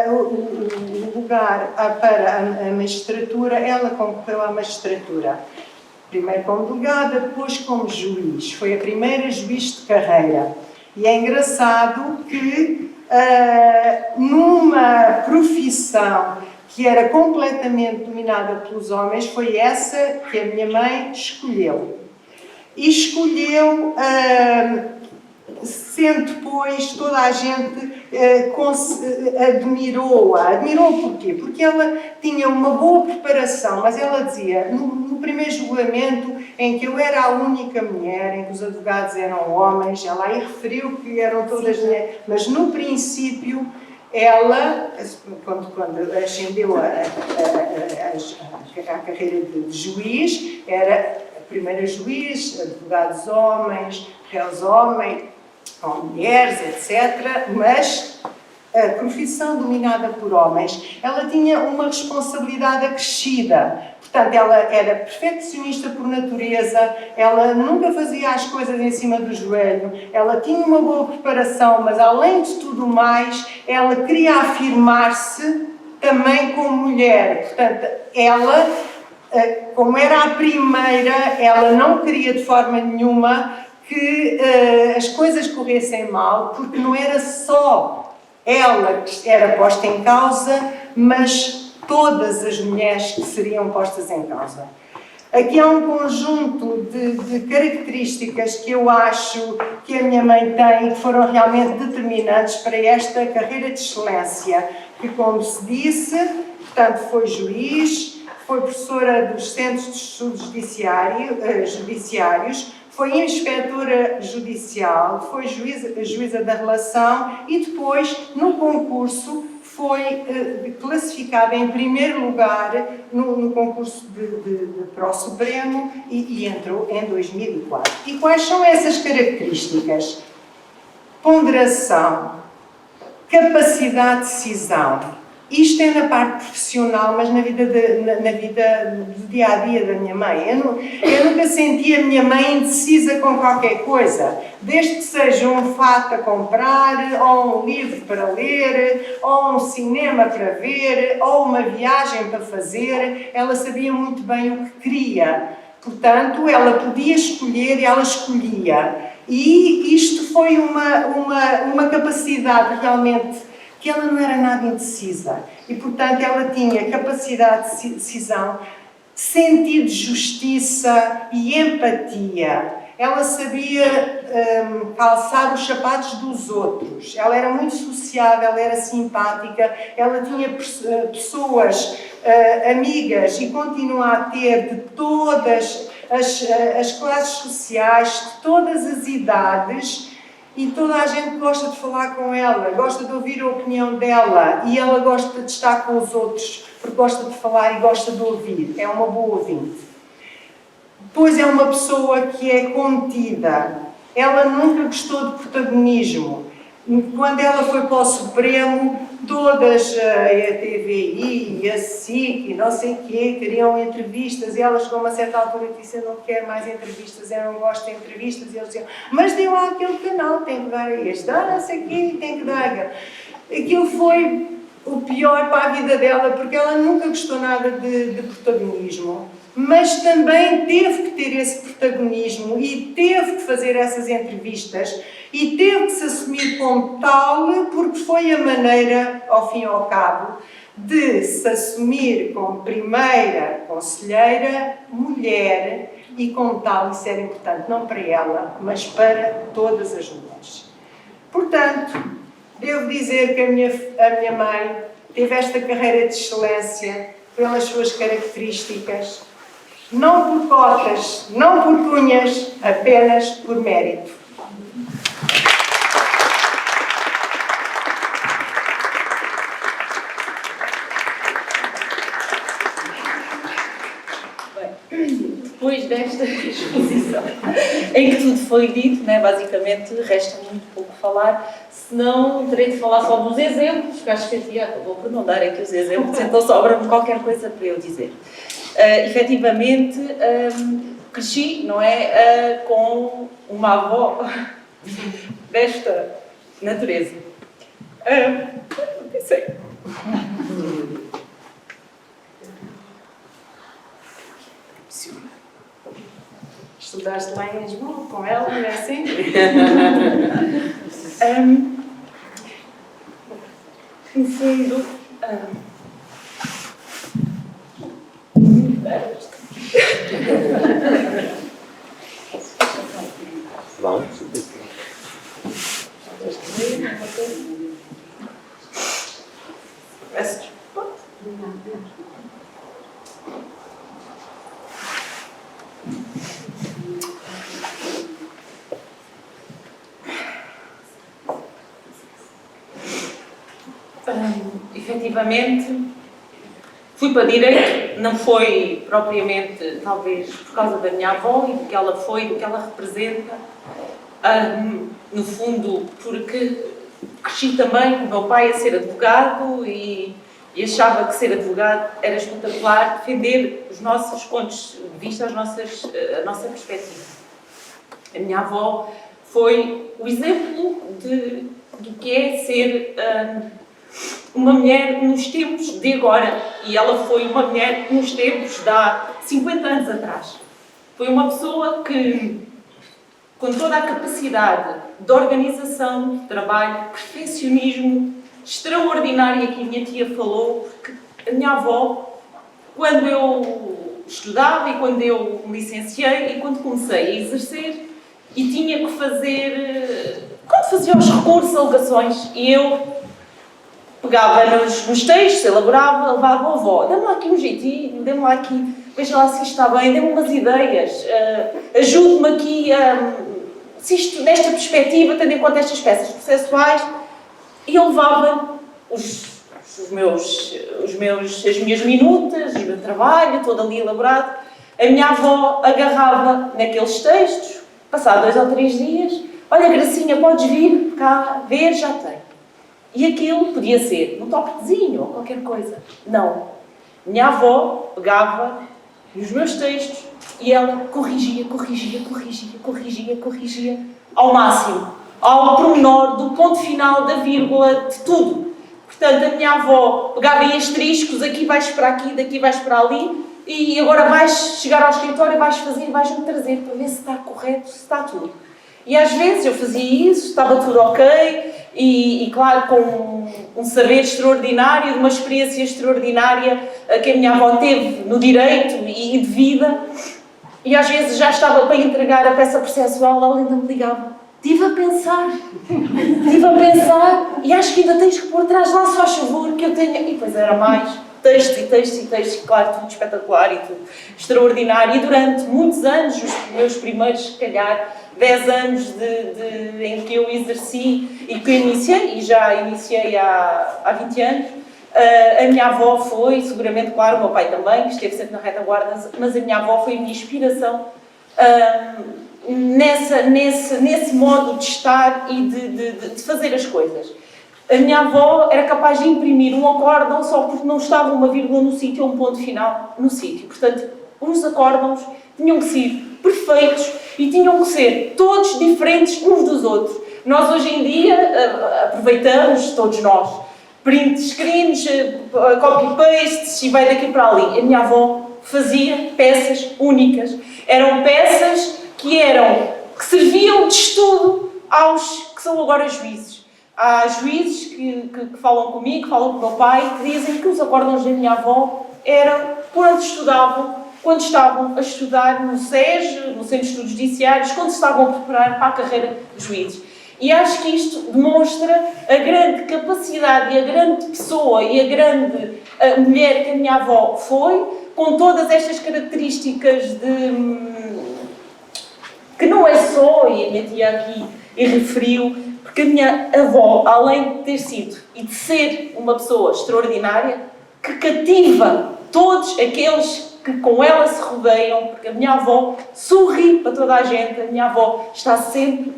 o lugar para a magistratura, ela concorreu à magistratura. Primeiro como delegada, depois como juiz. Foi a primeira juiz de carreira. E é engraçado que numa profissão que era completamente dominada pelos homens, foi essa que a minha mãe escolheu. E escolheu, sendo depois toda a gente admirou-a. Admirou porquê? Porque ela tinha uma boa preparação, mas ela dizia, no primeiro julgamento, em que eu era a única mulher, em que os advogados eram homens, ela aí referiu que eram todas mulheres, mas no princípio, ela, quando ascendeu a carreira de juiz, era a primeira juiz, advogados homens, réus homens, mulheres, etc., mas a profissão dominada por homens, ela tinha uma responsabilidade acrescida. Portanto, ela era perfeccionista por natureza, ela nunca fazia as coisas em cima do joelho, ela tinha uma boa preparação, mas além de tudo mais, ela queria afirmar-se também como mulher. Portanto, ela, como era a primeira, ela não queria de forma nenhuma que as coisas corressem mal, porque não era só ela que era posta em causa, mas todas as mulheres que seriam postas em causa. Aqui há um conjunto de características que eu acho que a minha mãe tem e que foram realmente determinantes para esta carreira de excelência, que, como se disse, portanto, foi juiz, foi professora dos Centros de Estudos Judiciários, foi inspetora judicial, foi juíza da relação e depois, no concurso, foi classificada em primeiro lugar no concurso para o Supremo e entrou em 2004. E quais são essas características? Ponderação, capacidade de decisão. Isto é na parte profissional, mas na vida do dia-a-dia da minha mãe. Eu nunca senti a minha mãe indecisa com qualquer coisa. Desde que seja um fato a comprar, ou um livro para ler, ou um cinema para ver, ou uma viagem para fazer, ela sabia muito bem o que queria. Portanto, ela podia escolher e ela escolhia. E isto foi uma capacidade realmente que ela não era nada indecisa e, portanto, ela tinha capacidade de decisão, sentido de justiça e empatia. Ela sabia calçar os sapatos dos outros. Ela era muito sociável, ela era simpática, ela tinha pessoas, amigas, e continua a ter de todas as classes sociais, de todas as idades, e toda a gente gosta de falar com ela, gosta de ouvir a opinião dela, e ela gosta de estar com os outros, porque gosta de falar e gosta de ouvir. É uma boa ouvinte. Depois é uma pessoa que é contida. Ela nunca gostou de protagonismo. Quando ela foi para o Supremo, todas, a TVI e a SIC e não sei o quê, queriam entrevistas, e ela chegou a uma certa altura e disse: eu não quero mais entrevistas, eu não gosto de entrevistas, e eles diziam: mas dê lá aquele canal, tem que dar a este, não sei o quê, tem que dar. Aquilo foi o pior para a vida dela, porque ela nunca gostou nada de protagonismo. Mas também teve que ter esse protagonismo e teve que fazer essas entrevistas e teve que se assumir como tal, porque foi a maneira, ao fim e ao cabo, de se assumir como primeira conselheira mulher, e como tal isso era importante não para ela, mas para todas as mulheres. Portanto, devo dizer que a minha mãe teve esta carreira de excelência pelas suas características, não por cotas, não por cunhas, apenas por mérito. Depois desta exposição, em que tudo foi dito, né, basicamente resta muito pouco falar, senão terei de falar só dos exemplos, que acho que a tia acabou por não dar aqui os exemplos, então sobra-me qualquer coisa para eu dizer. Efetivamente, cresci, não é, com uma avó desta natureza. Não sei. Estudaste lá em Lisboa com ela, não é assim? No fundo, Vamos. Peço desculpa. Efetivamente, fui para Direito, não foi propriamente, talvez, por causa da minha avó e do que ela foi, do que ela representa, no fundo, porque cresci também com o meu pai a ser advogado e achava que ser advogado era espetacular, defender os nossos pontos de vista, a nossa perspectiva. A minha avó foi o exemplo do que é ser uma mulher nos tempos de agora, e ela foi uma mulher nos tempos de há 50 anos atrás. Foi uma pessoa que, com toda a capacidade de organização, de trabalho, perfeccionismo extraordinário que a minha tia falou, porque a minha avó, quando eu estudava e quando eu me licenciei e quando comecei a exercer e tinha que fazer, quando fazia os recursos, alegações, e eu pegava nos textos, elaborava, levava à avó, dê-me lá aqui um jeitinho, dê-me lá aqui, veja lá se isto está bem, dê-me umas ideias, ajude-me aqui se isto, nesta perspectiva, tendo em conta estas peças processuais, e eu levava as minhas minutas, o meu trabalho, todo ali elaborado. A minha avó agarrava naqueles textos, passado 2 ou 3 dias, olha Gracinha, podes vir cá ver, já tem. E aquilo podia ser um toquezinho ou qualquer coisa. Não. Minha avó pegava nos meus textos e ela corrigia ao máximo, ao pormenor, do ponto final, da vírgula, de tudo. Portanto, a minha avó pegava em asteriscos, aqui vais para aqui, daqui vais para ali, e agora vais chegar ao escritório, vais fazer, vais-me trazer para ver se está correto, se está tudo. E às vezes eu fazia isso, estava tudo ok, e claro, com um saber extraordinário, de uma experiência extraordinária que a minha avó teve no direito e de vida, e às vezes já estava para entregar a peça processual, ela ainda me ligava Estive a pensar, e acho que ainda tens que pôr atrás lá, se faz favor, que eu tenho... E depois era mais textos, claro, tudo espetacular e tudo extraordinário. E durante muitos anos, os meus primeiros, se calhar, 10 anos em que eu exerci e que eu iniciei, e já iniciei há 20 anos, a minha avó foi, seguramente, claro, o meu pai também, que esteve sempre na retaguarda, mas a minha avó foi a minha inspiração nesse modo de estar e de fazer as coisas. A minha avó era capaz de imprimir um acórdão só porque não estava uma vírgula no sítio ou um ponto final no sítio. Portanto, os acórdãos tinham que ser perfeitos e tinham que ser todos diferentes uns dos outros. Nós hoje em dia aproveitamos, todos nós, print screens, copy-pastes e vai daqui para ali. A minha avó fazia peças únicas. Eram peças que serviam de estudo aos que são agora juízes. Há juízes que falam comigo, que falam com o meu pai, que dizem que os acórdãos da minha avó eram quando estavam a estudar no SES, no Centro de Estudos Judiciários, quando se estavam a preparar para a carreira de juízes. E acho que isto demonstra a grande capacidade e a grande pessoa e a grande mulher que a minha avó foi, com todas estas características que não é só, e a minha tia aqui referiu, porque a minha avó, além de ter sido e de ser uma pessoa extraordinária, que cativa todos aqueles que com ela se rodeiam, porque a minha avó sorri para toda a gente, a minha avó está sempre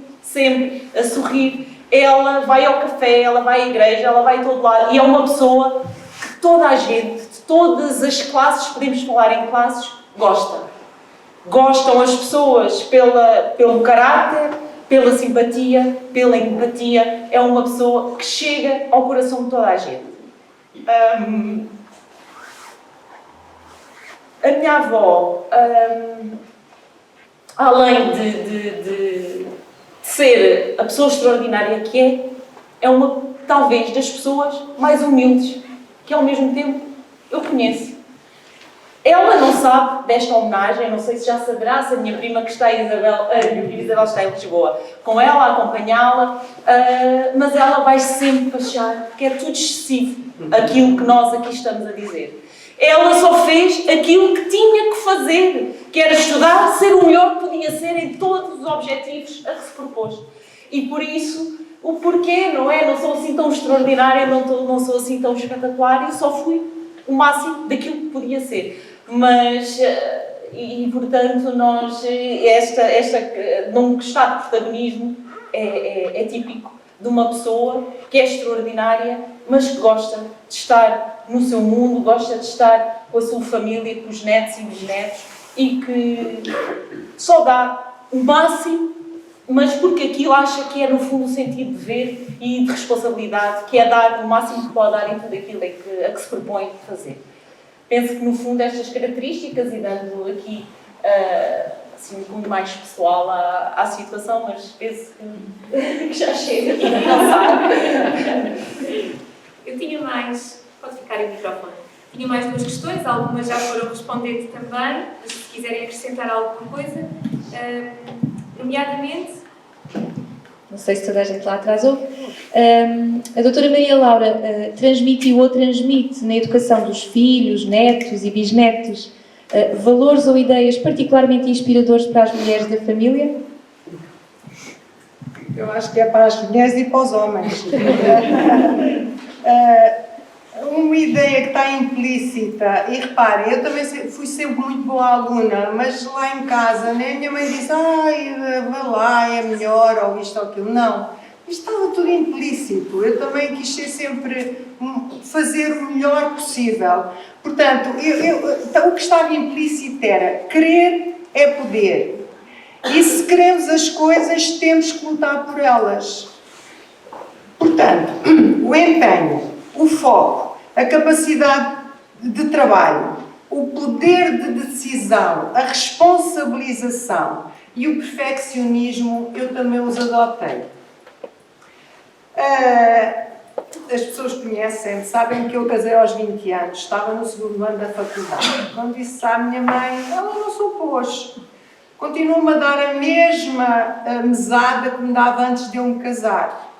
a sorrir, ela vai ao café, ela vai à igreja, ela vai a todo lado, e é uma pessoa que toda a gente, de todas as classes, podemos falar em classes, gosta. Gostam as pessoas pelo caráter, pela simpatia, pela empatia. É uma pessoa que chega ao coração de toda a gente. A minha avó, além de ser a pessoa extraordinária que é uma, talvez, das pessoas mais humildes que, ao mesmo tempo, eu conheço. Ela não sabe desta homenagem, não sei se já saberá, se a minha prima que está, a minha prima Isabel está em Lisboa, com ela, a acompanhá-la, mas ela vai sempre achar que é tudo excessivo, aquilo que nós aqui estamos a dizer. Ela só fez aquilo que tinha que fazer, que era estudar, ser o melhor que podia ser em todos os objetivos a que se propôs. E por isso, o porquê, não é? Não sou assim tão extraordinária, não sou assim tão espetacular, eu só fui o máximo daquilo que podia ser. Mas, portanto, nós, não gostar de protagonismo é típico de uma pessoa que é extraordinária, mas que gosta de estar no seu mundo, gosta de estar com a sua família, com os netos e bisnetos, e que só dá o máximo, mas porque aquilo acha que é, no fundo, o sentido de ver e de responsabilidade, que é dar o máximo que pode dar em tudo aquilo a que se propõe fazer. Penso que, no fundo, estas características, e dando aqui assim, um fundo mais pessoal à situação, mas penso que já chega de pensar. Eu tinha mais... Pode ficar em microfone. Tinha mais duas questões, algumas já foram respondendo também, mas se quiserem acrescentar alguma coisa, nomeadamente, não sei se toda a gente lá atrás ouve, a doutora Maria Laura transmitiu ou transmite na educação dos filhos, netos e bisnetos valores ou ideias particularmente inspiradores para as mulheres da família? Eu acho que é para as mulheres e para os homens. Uma ideia que está implícita, e reparem, eu também fui sempre muito boa aluna, mas lá em casa, né, a minha mãe disse, vá lá, é melhor, ou isto ou aquilo. Não, isto estava tudo implícito. Eu também quis ser sempre, fazer o melhor possível. Portanto, o que estava implícito era, querer é poder. E se queremos as coisas, temos que lutar por elas. Portanto, o empenho, o foco, a capacidade de trabalho, o poder de decisão, a responsabilização e o perfeccionismo, eu também os adotei. As pessoas conhecem, sabem que eu casei aos 20 anos, estava no segundo ano da faculdade. Quando disse à minha mãe, ela não se opôs. continuou-me a dar a mesma mesada que me dava antes de eu me casar.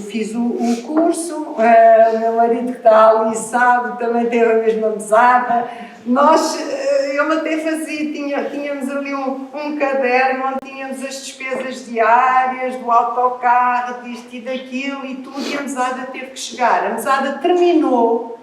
Fiz o curso, o meu marido que está ali sabe, também teve a mesma mesada. Ele até tínhamos ali um caderno onde tínhamos as despesas diárias do autocarro, disto e daquilo e tudo, e a mesada teve que chegar. A mesada terminou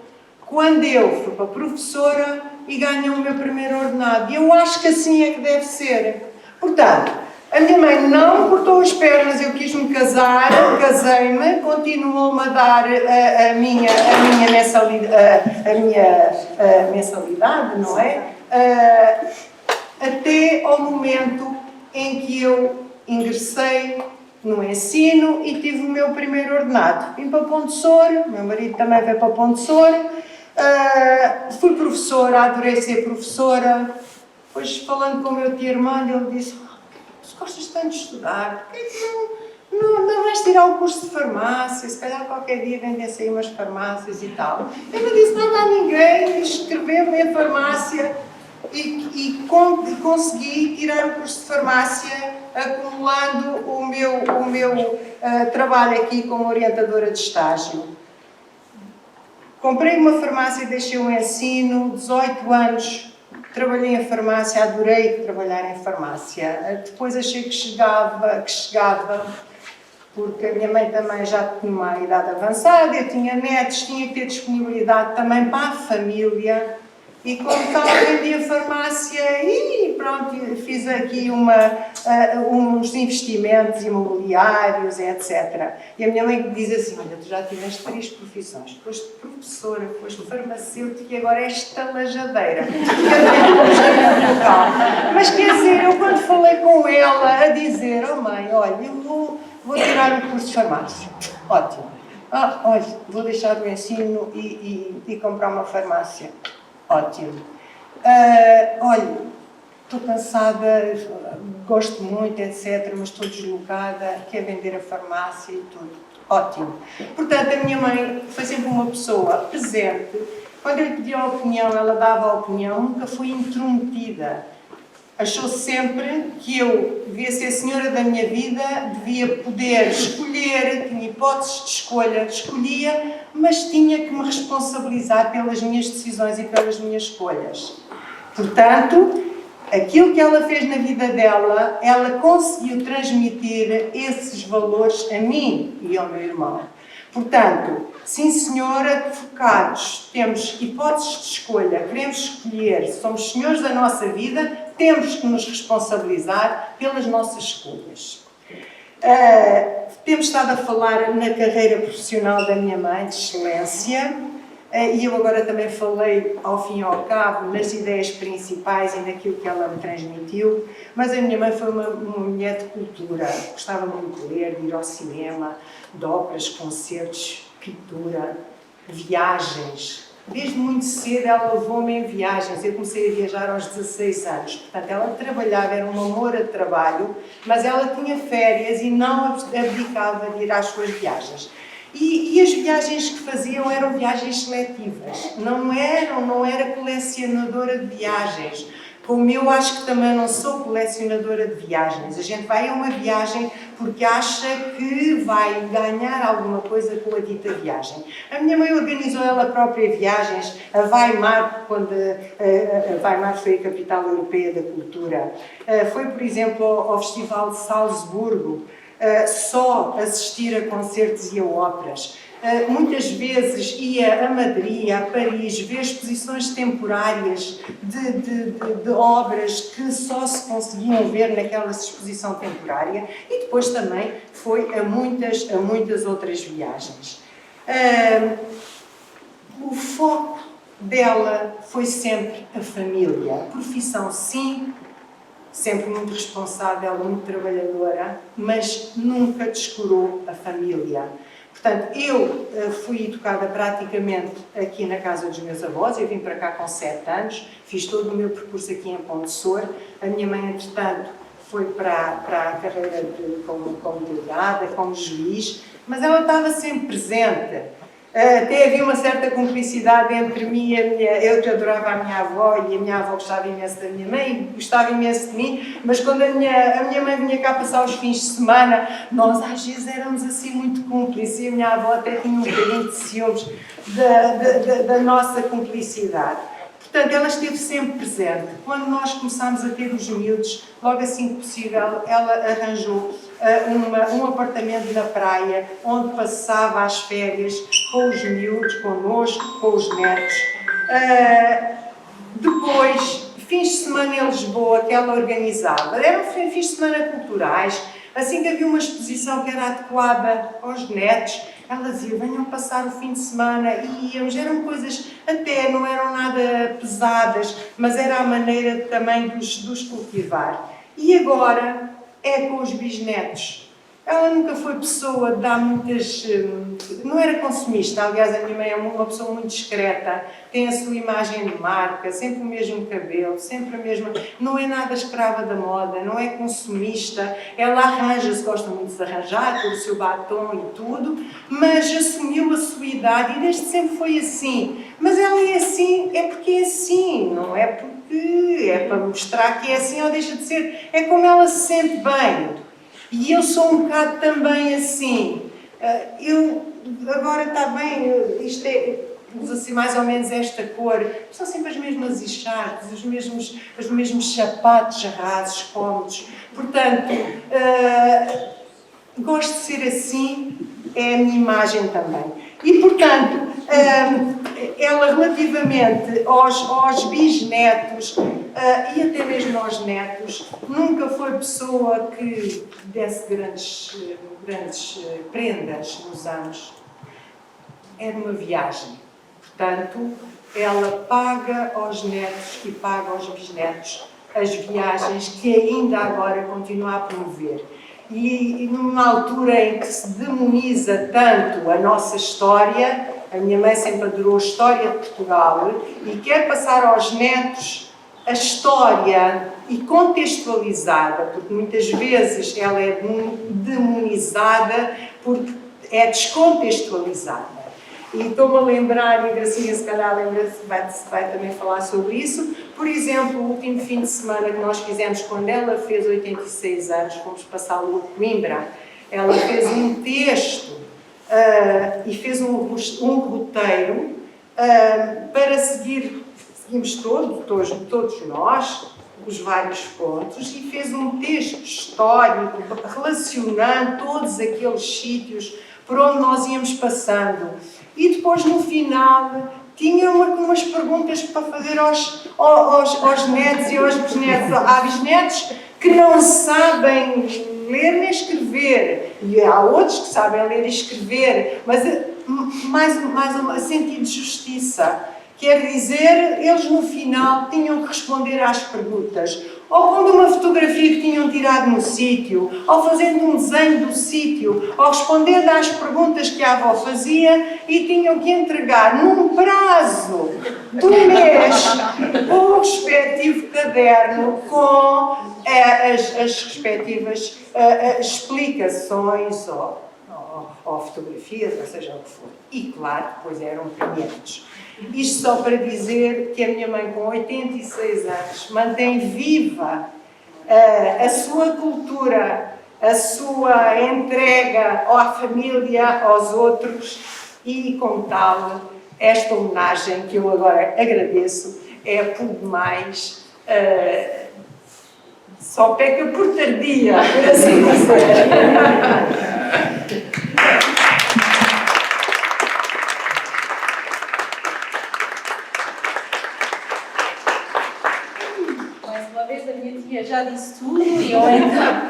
quando eu fui para professora e ganhei o meu primeiro ordenado. E eu acho que assim é que deve ser. Portanto, a minha mãe não cortou as pernas, eu quis-me casar, casei-me, continuou-me a dar a minha mensalidade, não é? Até ao momento em que eu ingressei no ensino e tive o meu primeiro ordenado. Vim para Ponte Sor, meu marido também veio para Ponte Sor, fui professora, adorei ser professora. Depois, falando com o meu tio Armando, ele disse: "Tu gostas tanto de estudar, por que não vais tirar o curso de farmácia? Se calhar qualquer dia vendem-se aí umas farmácias e tal." Eu não disse nada a ninguém, inscrevi-me em farmácia e consegui tirar o curso de farmácia, acumulando o meu trabalho aqui como orientadora de estágio. Comprei uma farmácia e deixei o ensino, 18 anos. Trabalhei em farmácia, adorei trabalhar em farmácia. Depois achei que chegava, porque a minha mãe também já tinha uma idade avançada, eu tinha netos, tinha que ter disponibilidade também para a família. E como tal, vendi a farmácia e pronto, fiz aqui uns investimentos imobiliários, etc. E a minha mãe diz assim: "Olha, tu já tiveste 3 profissões, foste professora, foste farmacêutica e agora és estalajadeira." Mas quer dizer, eu quando falei com ela a dizer: "Oh mãe, olha, eu vou tirar o curso de farmácia." Ótimo. Olha, vou deixar o ensino e comprar uma farmácia. Ótimo. Olha, estou cansada, gosto muito, etc., mas estou deslocada, quero vender a farmácia e tudo. Ótimo. Portanto, a minha mãe foi sempre uma pessoa presente. Quando eu lhe pedi a opinião, ela dava a opinião, nunca foi intrometida. Achou sempre que eu devia ser senhora da minha vida, devia poder escolher, tinha hipóteses de escolha, escolhia, mas tinha que me responsabilizar pelas minhas decisões e pelas minhas escolhas. Portanto, aquilo que ela fez na vida dela, ela conseguiu transmitir esses valores a mim e ao meu irmão. Portanto, sim senhora, focados, temos hipóteses de escolha, queremos escolher, somos senhores da nossa vida, temos que nos responsabilizar pelas nossas escolhas. Temos estado a falar na carreira profissional da minha mãe, de excelência, e eu agora também falei, ao fim e ao cabo, nas ideias principais e naquilo que ela me transmitiu, mas a minha mãe foi uma mulher de cultura, gostava muito de ler, de ir ao cinema, de óperas, concertos, pintura, viagens. Desde muito cedo ela levou-me em viagens. Eu comecei a viajar aos 16 anos. Portanto, ela trabalhava, era uma moura de trabalho, mas ela tinha férias e não abdicava de ir às suas viagens. E as viagens que faziam eram viagens seletivas. Não era colecionadora de viagens. Como eu acho que também não sou colecionadora de viagens. A gente vai a uma viagem porque acha que vai ganhar alguma coisa com a dita viagem. A minha mãe organizou ela própria viagens a Weimar, quando Weimar foi a capital europeia da cultura. Foi, por exemplo, ao Festival de Salzburgo, só assistir a concertos e a óperas. Muitas vezes ia a Madrid, a Paris, ver exposições temporárias de obras que só se conseguiam ver naquela exposição temporária, e depois também foi a muitas outras viagens. O foco dela foi sempre a família. A profissão, sim, sempre muito responsável, muito trabalhadora, mas nunca descurou a família. Portanto, eu fui educada praticamente aqui na casa dos meus avós. Eu vim para cá com 7 anos, fiz todo o meu percurso aqui em Ponte Sor. A minha mãe, entretanto, foi para a carreira como delegada, como juiz, mas ela estava sempre presente. Até havia uma certa cumplicidade entre mim e a minha... Eu que adorava a minha avó e a minha avó gostava imenso da minha mãe e gostava imenso de mim, mas quando a minha mãe vinha cá passar os fins de semana, nós às vezes éramos assim muito cúmplices e a minha avó até tinha um bocadinho de ciúmes da nossa cumplicidade. Portanto, ela esteve sempre presente. Quando nós começámos a ter os miúdos, logo assim que possível, ela arranjou um apartamento na praia, onde passava as férias com os miúdos, connosco, com os netos. Depois, fins de semana em Lisboa, que ela organizava. Eram fins de semana culturais. Assim que havia uma exposição que era adequada aos netos, ela dizia, venham passar o fim de semana, e íamos, eram coisas até, não eram nada pesadas, mas era a maneira também de os cultivar. E agora é com os bisnetos. Ela nunca foi pessoa de dar muitas... Não era consumista, aliás, a minha mãe é uma pessoa muito discreta, tem a sua imagem de marca, sempre o mesmo cabelo, sempre a mesma... Não é nada escrava da moda, não é consumista, ela arranja-se, gosta muito de se arranjar, com o seu batom e tudo, mas assumiu a sua idade e desde sempre foi assim. Mas ela é assim, é porque é assim, não é porque é para mostrar que é assim ou deixa de ser, é como ela se sente bem. E eu sou um bocado também assim. Agora está bem, isto usa-se mais ou menos esta cor. São sempre as mesmas echarpes, os mesmos sapatos rasos, cómodos. Portanto, gosto de ser assim, é a minha imagem também. E, portanto, ela relativamente aos bisnetos e até mesmo aos netos, nunca foi pessoa que desse grandes prendas nos anos. Era uma viagem. Portanto, ela paga aos netos e paga aos bisnetos as viagens que ainda agora continua a promover. E numa altura em que se demoniza tanto a nossa história, a minha mãe sempre adorou a história de Portugal e quer passar aos netos a história e contextualizada, porque muitas vezes ela é demonizada porque é descontextualizada. E estou-me a lembrar, e a Gracinha se calhar vai também falar sobre isso, por exemplo, o último fim de semana que nós fizemos, quando ela fez 86 anos, fomos passá-lo a Coimbra, ela fez um texto e fez um roteiro para seguimos todos nós, os vários pontos, e fez um texto histórico relacionando todos aqueles sítios por onde nós íamos passando. E depois, no final, tinha umas perguntas para fazer aos netos e aos bisnetos. Há bisnetos que não sabem ler nem escrever, e há outros que sabem ler e escrever, mas mais um sentido de justiça. Quer dizer, eles no final tinham que responder às perguntas. Ou quando uma fotografia que tinham tirado no sítio, ou fazendo um desenho do sítio, ou respondendo às perguntas que a avó fazia e tinham que entregar num prazo do mês o respectivo caderno com as respectivas explicações ou fotografias, ou seja o que for. E claro, depois eram premiados. Isto só para dizer que a minha mãe, com 86 anos, mantém viva a sua cultura, a sua entrega à família, aos outros, e, como tal, esta homenagem que eu agora agradeço é por demais, só peca por tardia, por assim dizer. Já disse tudo e eu então,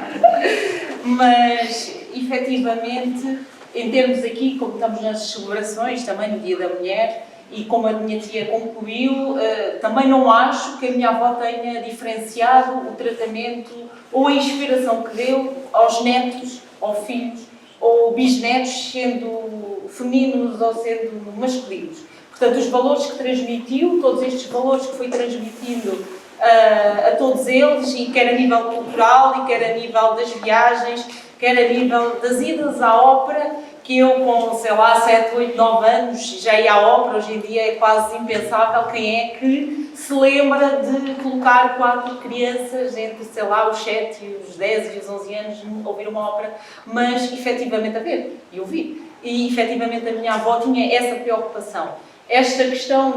mas efetivamente, em termos aqui, como estamos nas celebrações também no Dia da Mulher, e como a minha tia concluiu, também não acho que a minha avó tenha diferenciado o tratamento ou a inspiração que deu aos netos, ou filhos, ou bisnetos, sendo femininos ou sendo masculinos. Portanto, os valores que transmitiu, todos estes valores que foi transmitindo a todos eles, e quer a nível cultural, e quer a nível das viagens, quer a nível das idas à ópera, que eu com, sei lá, 7, 8, 9 anos já ia à ópera. Hoje em dia é quase impensável quem é que se lembra de colocar 4 crianças entre, sei lá, os 7, os 10 e os 11 anos a ouvir uma ópera, mas efetivamente a ver e ouvir. E efetivamente a minha avó tinha essa preocupação. Esta questão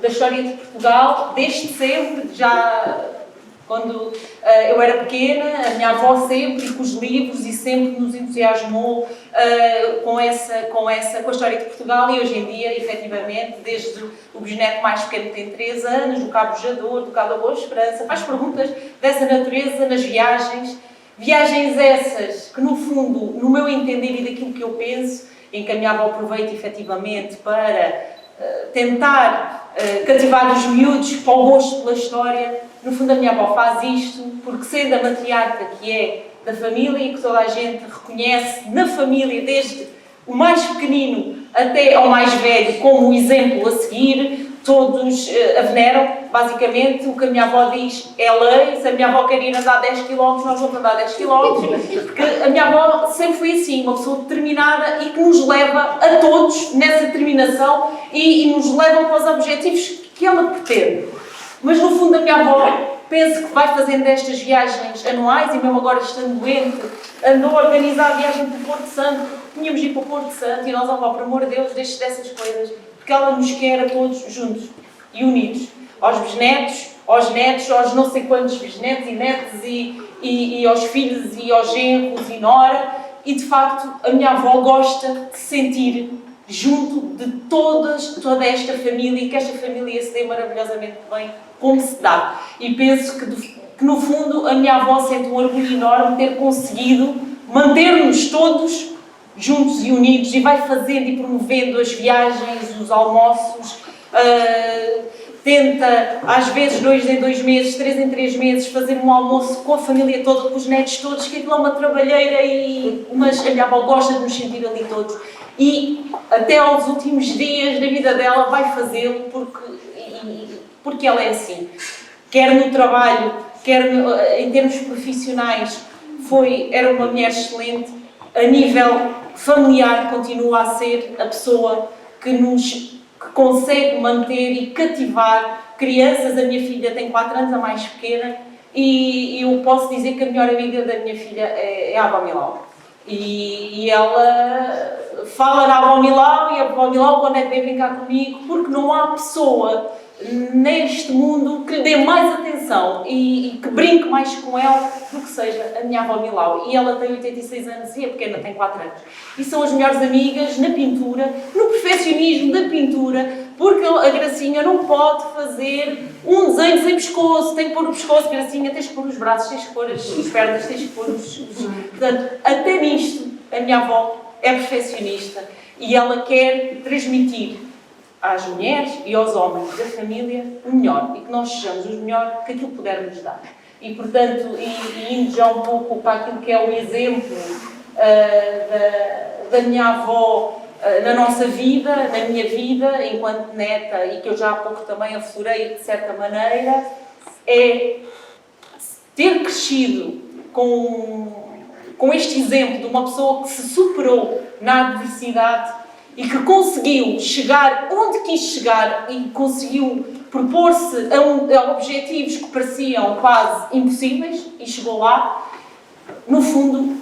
da história de Portugal, desde sempre, já quando eu era pequena, a minha avó sempre, com os livros, e sempre nos entusiasmou com a história de Portugal, e hoje em dia, efetivamente, desde o bisneto mais pequeno tem 3 anos, do Cabo Jador, do Cabo da Boa Esperança, faz perguntas dessa natureza nas viagens. Viagens essas que, no fundo, no meu entender e daquilo que eu penso, em que a minha avó aproveita efetivamente para tentar cativar os miúdos para o gosto pela história. No fundo, a minha avó faz isto porque, sendo a matriarca que é da família e que toda a gente reconhece na família, desde o mais pequenino até ao mais velho, como exemplo a seguir, todos a veneram. Basicamente, o que a minha avó diz é lei. Se a minha avó quer ir andar 10 km, nós vamos andar 10 km, porque a minha avó sempre foi assim, uma pessoa determinada e que nos leva a todos nessa determinação e nos leva para os objetivos que ela pretende. Mas, no fundo, a minha avó penso que vai fazendo estas viagens anuais, e mesmo agora estando doente, andou a organizar a viagem para o Porto Santo. Tínhamos de ir para o Porto Santo e nós, avó, por amor de Deus, deixe dessas coisas, porque ela nos quer a todos juntos e unidos. Aos bisnetos, aos netos, aos não sei quantos bisnetos e netos, e aos filhos e aos genros e nora, e de facto a minha avó gosta de sentir junto de toda esta família, e que esta família se dê maravilhosamente bem como se dá. E penso que no fundo a minha avó sente um orgulho enorme de ter conseguido manter-nos todos juntos e unidos, e vai fazendo e promovendo as viagens, os almoços, tenta às vezes 2 em 2 meses, 3 em 3 meses fazer um almoço com a família toda, com os netos todos, que aquilo é uma trabalheira, mas a minha avó gosta de nos sentir ali todos, e até aos últimos dias da vida dela vai fazê-lo porque ela é assim, quer no trabalho, quer em termos profissionais. Era uma mulher excelente. A nível familiar continua a ser a pessoa que consegue manter e cativar crianças. A minha filha tem 4 anos, a mais pequena, e eu posso dizer que a melhor amiga da minha filha é a avó Milau. E ela fala na avó Milau, e a avó Milau, quando é que vem brincar comigo, porque não há pessoa neste mundo que lhe dê mais atenção e que brinque mais com ela do que seja a minha avó Milau. E ela tem 86 anos e a pequena tem 4 anos. E são as melhores amigas na pintura, no perfeccionismo da pintura, porque a Gracinha não pode fazer um desenho sem pescoço, tem que pôr o pescoço, Gracinha, tens que pôr os braços, tens que pôr as pernas, tens que pôr os... Portanto, até nisto, a minha avó é perfeccionista, e ela quer transmitir às mulheres e aos homens da família o melhor, e que nós sejamos os melhores que aquilo pudermos dar. E, portanto, indo já um pouco para aquilo que é o exemplo da minha avó na nossa vida, na minha vida, enquanto neta, e que eu já há pouco também aflorei de certa maneira, é ter crescido com este exemplo de uma pessoa que se superou na adversidade e que conseguiu chegar onde quis chegar e conseguiu propor-se a objetivos que pareciam quase impossíveis e chegou lá. No fundo,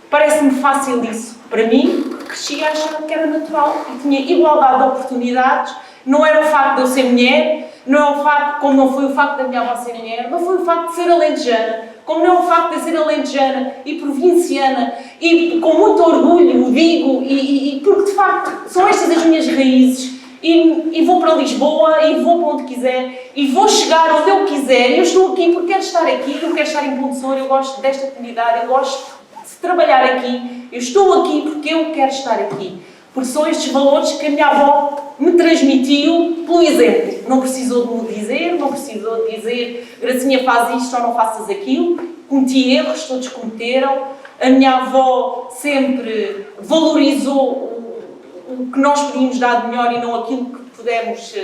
parece-me fácil isso. Para mim, cresci a achar que era natural e tinha igualdade de oportunidades. Não era o facto de eu ser mulher, não é o facto, como não foi o facto da minha avó ser mulher, não foi o facto de ser alentejana, como não é o facto de ser alentejana e provinciana, e com muito orgulho digo, e porque de facto são estas as minhas raízes, e vou para Lisboa, e vou para onde quiser, e vou chegar onde eu quiser, e eu estou aqui porque quero estar aqui, eu quero estar em Pontessor, eu gosto desta comunidade, eu gosto de trabalhar aqui, eu estou aqui porque eu quero estar aqui. Porque são estes valores que a minha avó me transmitiu pelo exemplo. Não precisou de me dizer, não precisou de dizer Gracinha, faz isto ou não faças aquilo. Cometi erros, todos cometeram. A minha avó sempre valorizou o que nós podíamos dar de melhor e não aquilo que pudemos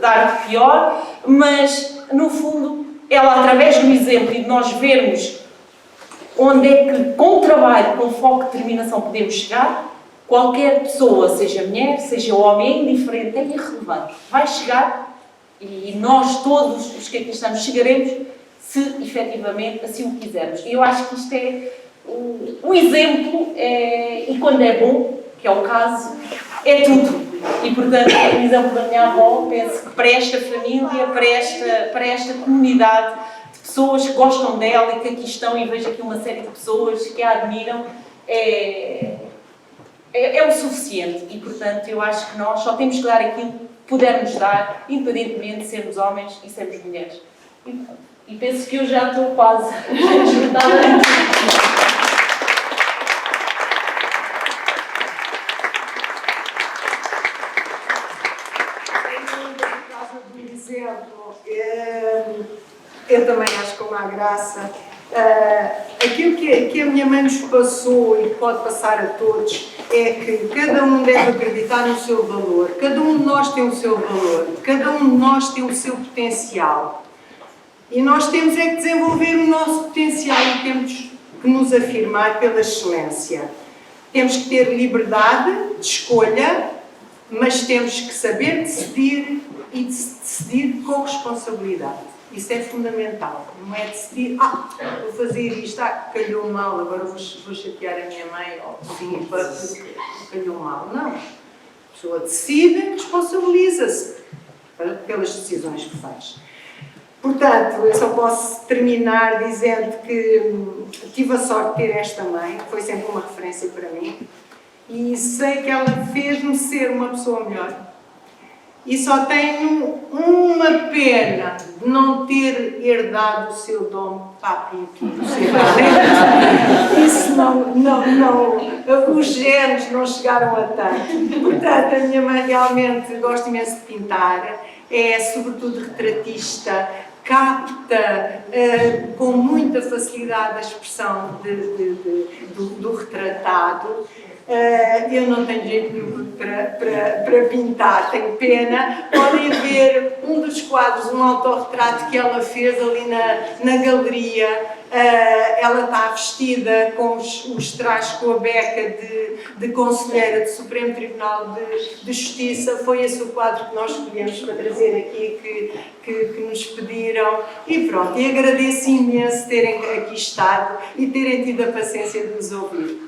dar de pior. Mas, no fundo, ela, através do exemplo e de nós vermos onde é que, com trabalho, com foco e determinação, podemos chegar. Qualquer pessoa, seja mulher, seja homem, é indiferente, é irrelevante. Vai chegar e nós todos, os que aqui estamos, chegaremos se efetivamente assim o quisermos. E eu acho que isto é um exemplo, e quando é bom, que é o caso, é tudo. E, portanto, o exemplo da minha avó, penso que para esta família, para esta comunidade de pessoas que gostam dela e que aqui estão, e vejo aqui uma série de pessoas que a admiram, é o suficiente. E, portanto, eu acho que nós só temos que dar aquilo que pudermos dar, independentemente de sermos homens e sermos mulheres. E penso que eu já estou quase esgotada. Eu também acho que uma graça. Aquilo que a minha mãe nos passou e que pode passar a todos é que cada um deve acreditar no seu valor, cada um de nós tem o seu valor, cada um de nós tem o seu potencial. E nós temos é que desenvolver o nosso potencial e temos que nos afirmar pela excelência. Temos que ter liberdade de escolha, mas temos que saber decidir e decidir com responsabilidade. Isso é fundamental. Não é decidir, vou fazer isto, calhou mal, agora vou chatear a minha mãe, sim, calhou mal. Não. A pessoa decide, responsabiliza-se pelas decisões que faz. Portanto, eu só posso terminar dizendo que tive a sorte de ter esta mãe, que foi sempre uma referência para mim, e sei que ela fez-me ser uma pessoa melhor. E só tenho uma pena de não ter herdado o seu dom para a pintura. Isso os genes não chegaram a tanto. Portanto, a minha mãe realmente gosta imenso de pintar, é sobretudo retratista, capta com muita facilidade a expressão do retratado. Eu não tenho jeito nenhum para pintar, tenho pena. Podem ver um dos quadros, um autorretrato que ela fez ali na galeria. Ela está vestida com os trajes, com a beca de conselheira do Supremo Tribunal de Justiça. Foi esse o quadro que nós escolhemos para trazer aqui, que nos pediram. E pronto, e agradeço imenso terem aqui estado e terem tido a paciência de nos ouvir.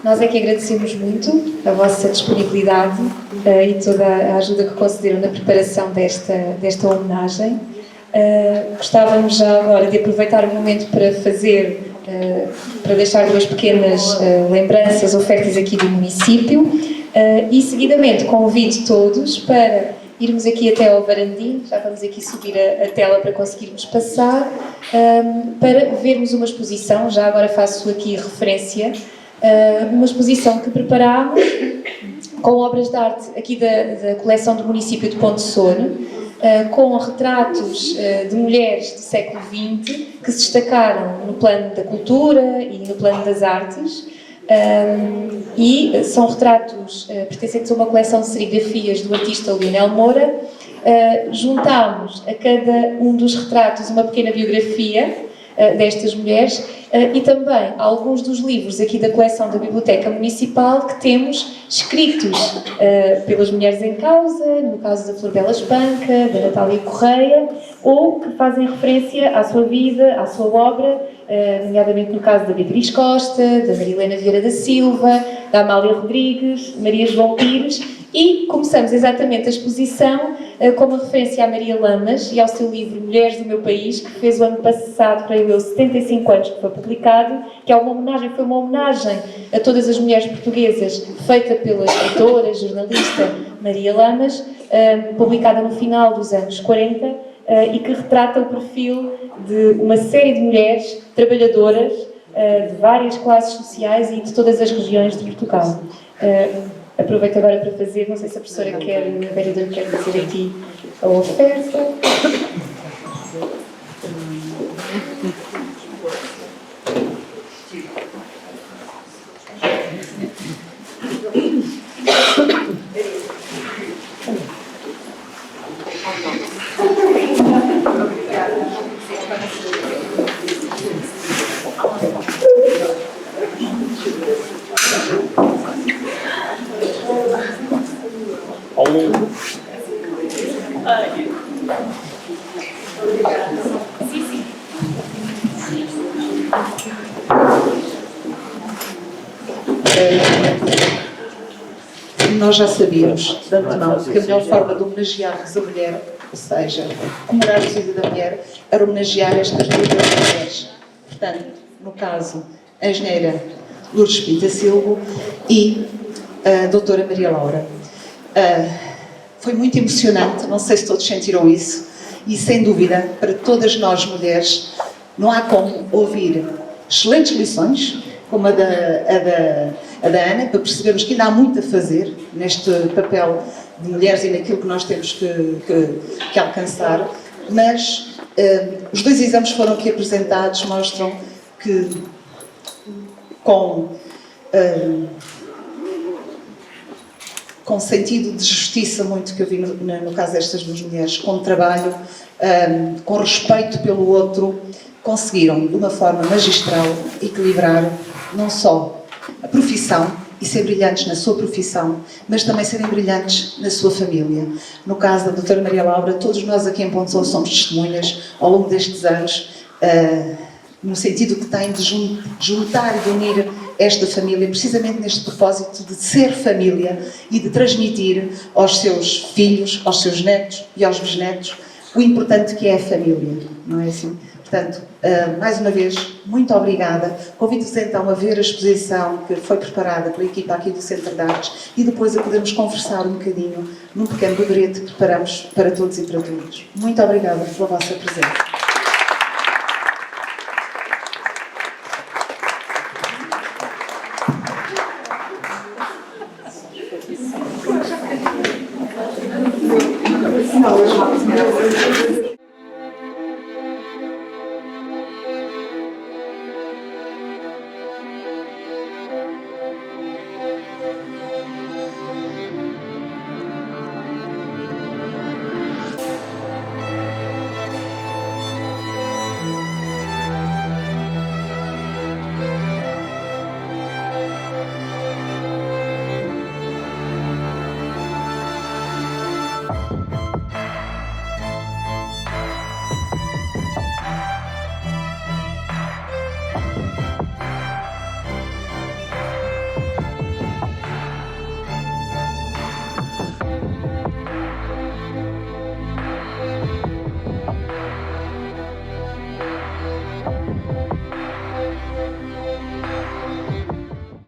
Nós é que agradecemos muito a vossa disponibilidade e toda a ajuda que concederam na preparação desta homenagem. Gostávamos já agora de aproveitar o momento para para deixar duas pequenas lembranças, ofertas aqui do município e seguidamente convido todos para irmos aqui até ao Varandim, já vamos aqui subir a tela para conseguirmos passar, para vermos uma exposição, já agora faço aqui referência, uma exposição que preparámos com obras de arte aqui da coleção do município de Ponte Soro, com retratos de mulheres do século XX que se destacaram no plano da cultura e no plano das artes, e são retratos pertencentes a uma coleção de serigrafias do artista Lionel Moura. Juntámos a cada um dos retratos uma pequena biografia destas mulheres e também alguns dos livros aqui da coleção da Biblioteca Municipal que temos escritos pelas mulheres em causa, no caso da Flor Bela Espanca, da Natália Correia, ou que fazem referência à sua vida, à sua obra, nomeadamente no caso da Beatriz Costa, da Marilena Vieira da Silva, da Amália Rodrigues, Maria João Pires, e começamos exatamente a exposição com uma referência à Maria Lamas e ao seu livro Mulheres do Meu País, que fez o ano passado, creio eu, 75 anos que foi publicado, que é foi uma homenagem a todas as mulheres portuguesas, feita pela escritora, jornalista Maria Lamas, publicada no final dos anos 40, e que retrata o perfil de uma série de mulheres trabalhadoras de várias classes sociais e de todas as regiões de Portugal. Aproveito agora para fazer, não sei se a professora a vereadora quer dizer aqui a oferta. Nós já sabíamos, de antemão, que a melhor forma de homenagearmos a mulher, ou seja, comemorar o Dia da Mulher, era homenagear estas duas mulheres. Portanto, no caso, a engenheira Lourdes Pita Silva e a doutora Maria Laura. Foi muito emocionante, não sei se todos sentiram isso, e sem dúvida, para todas nós mulheres, não há como ouvir excelentes lições, como a da Ana, para percebermos que ainda há muito a fazer neste papel de mulheres e naquilo que nós temos que alcançar, mas os dois exames que foram aqui apresentados mostram que com sentido de justiça, muito que eu vi no caso destas duas mulheres, com trabalho, com respeito pelo outro, conseguiram, de uma forma magistral, equilibrar não só a profissão e ser brilhantes na sua profissão, mas também serem brilhantes na sua família. No caso da doutora Maria Laura, todos nós aqui em Pontes Alto somos testemunhas ao longo destes anos, no sentido que tem de juntar e de unir esta família, precisamente neste propósito de ser família e de transmitir aos seus filhos, aos seus netos e aos bisnetos o importante que é a família, não é assim? Portanto, mais uma vez, muito obrigada. Convido-vos então a ver a exposição que foi preparada pela equipa aqui do Centro de Artes e depois a podermos conversar um bocadinho num pequeno gabarito que preparamos para todos e para todas. Muito obrigada pela vossa presença.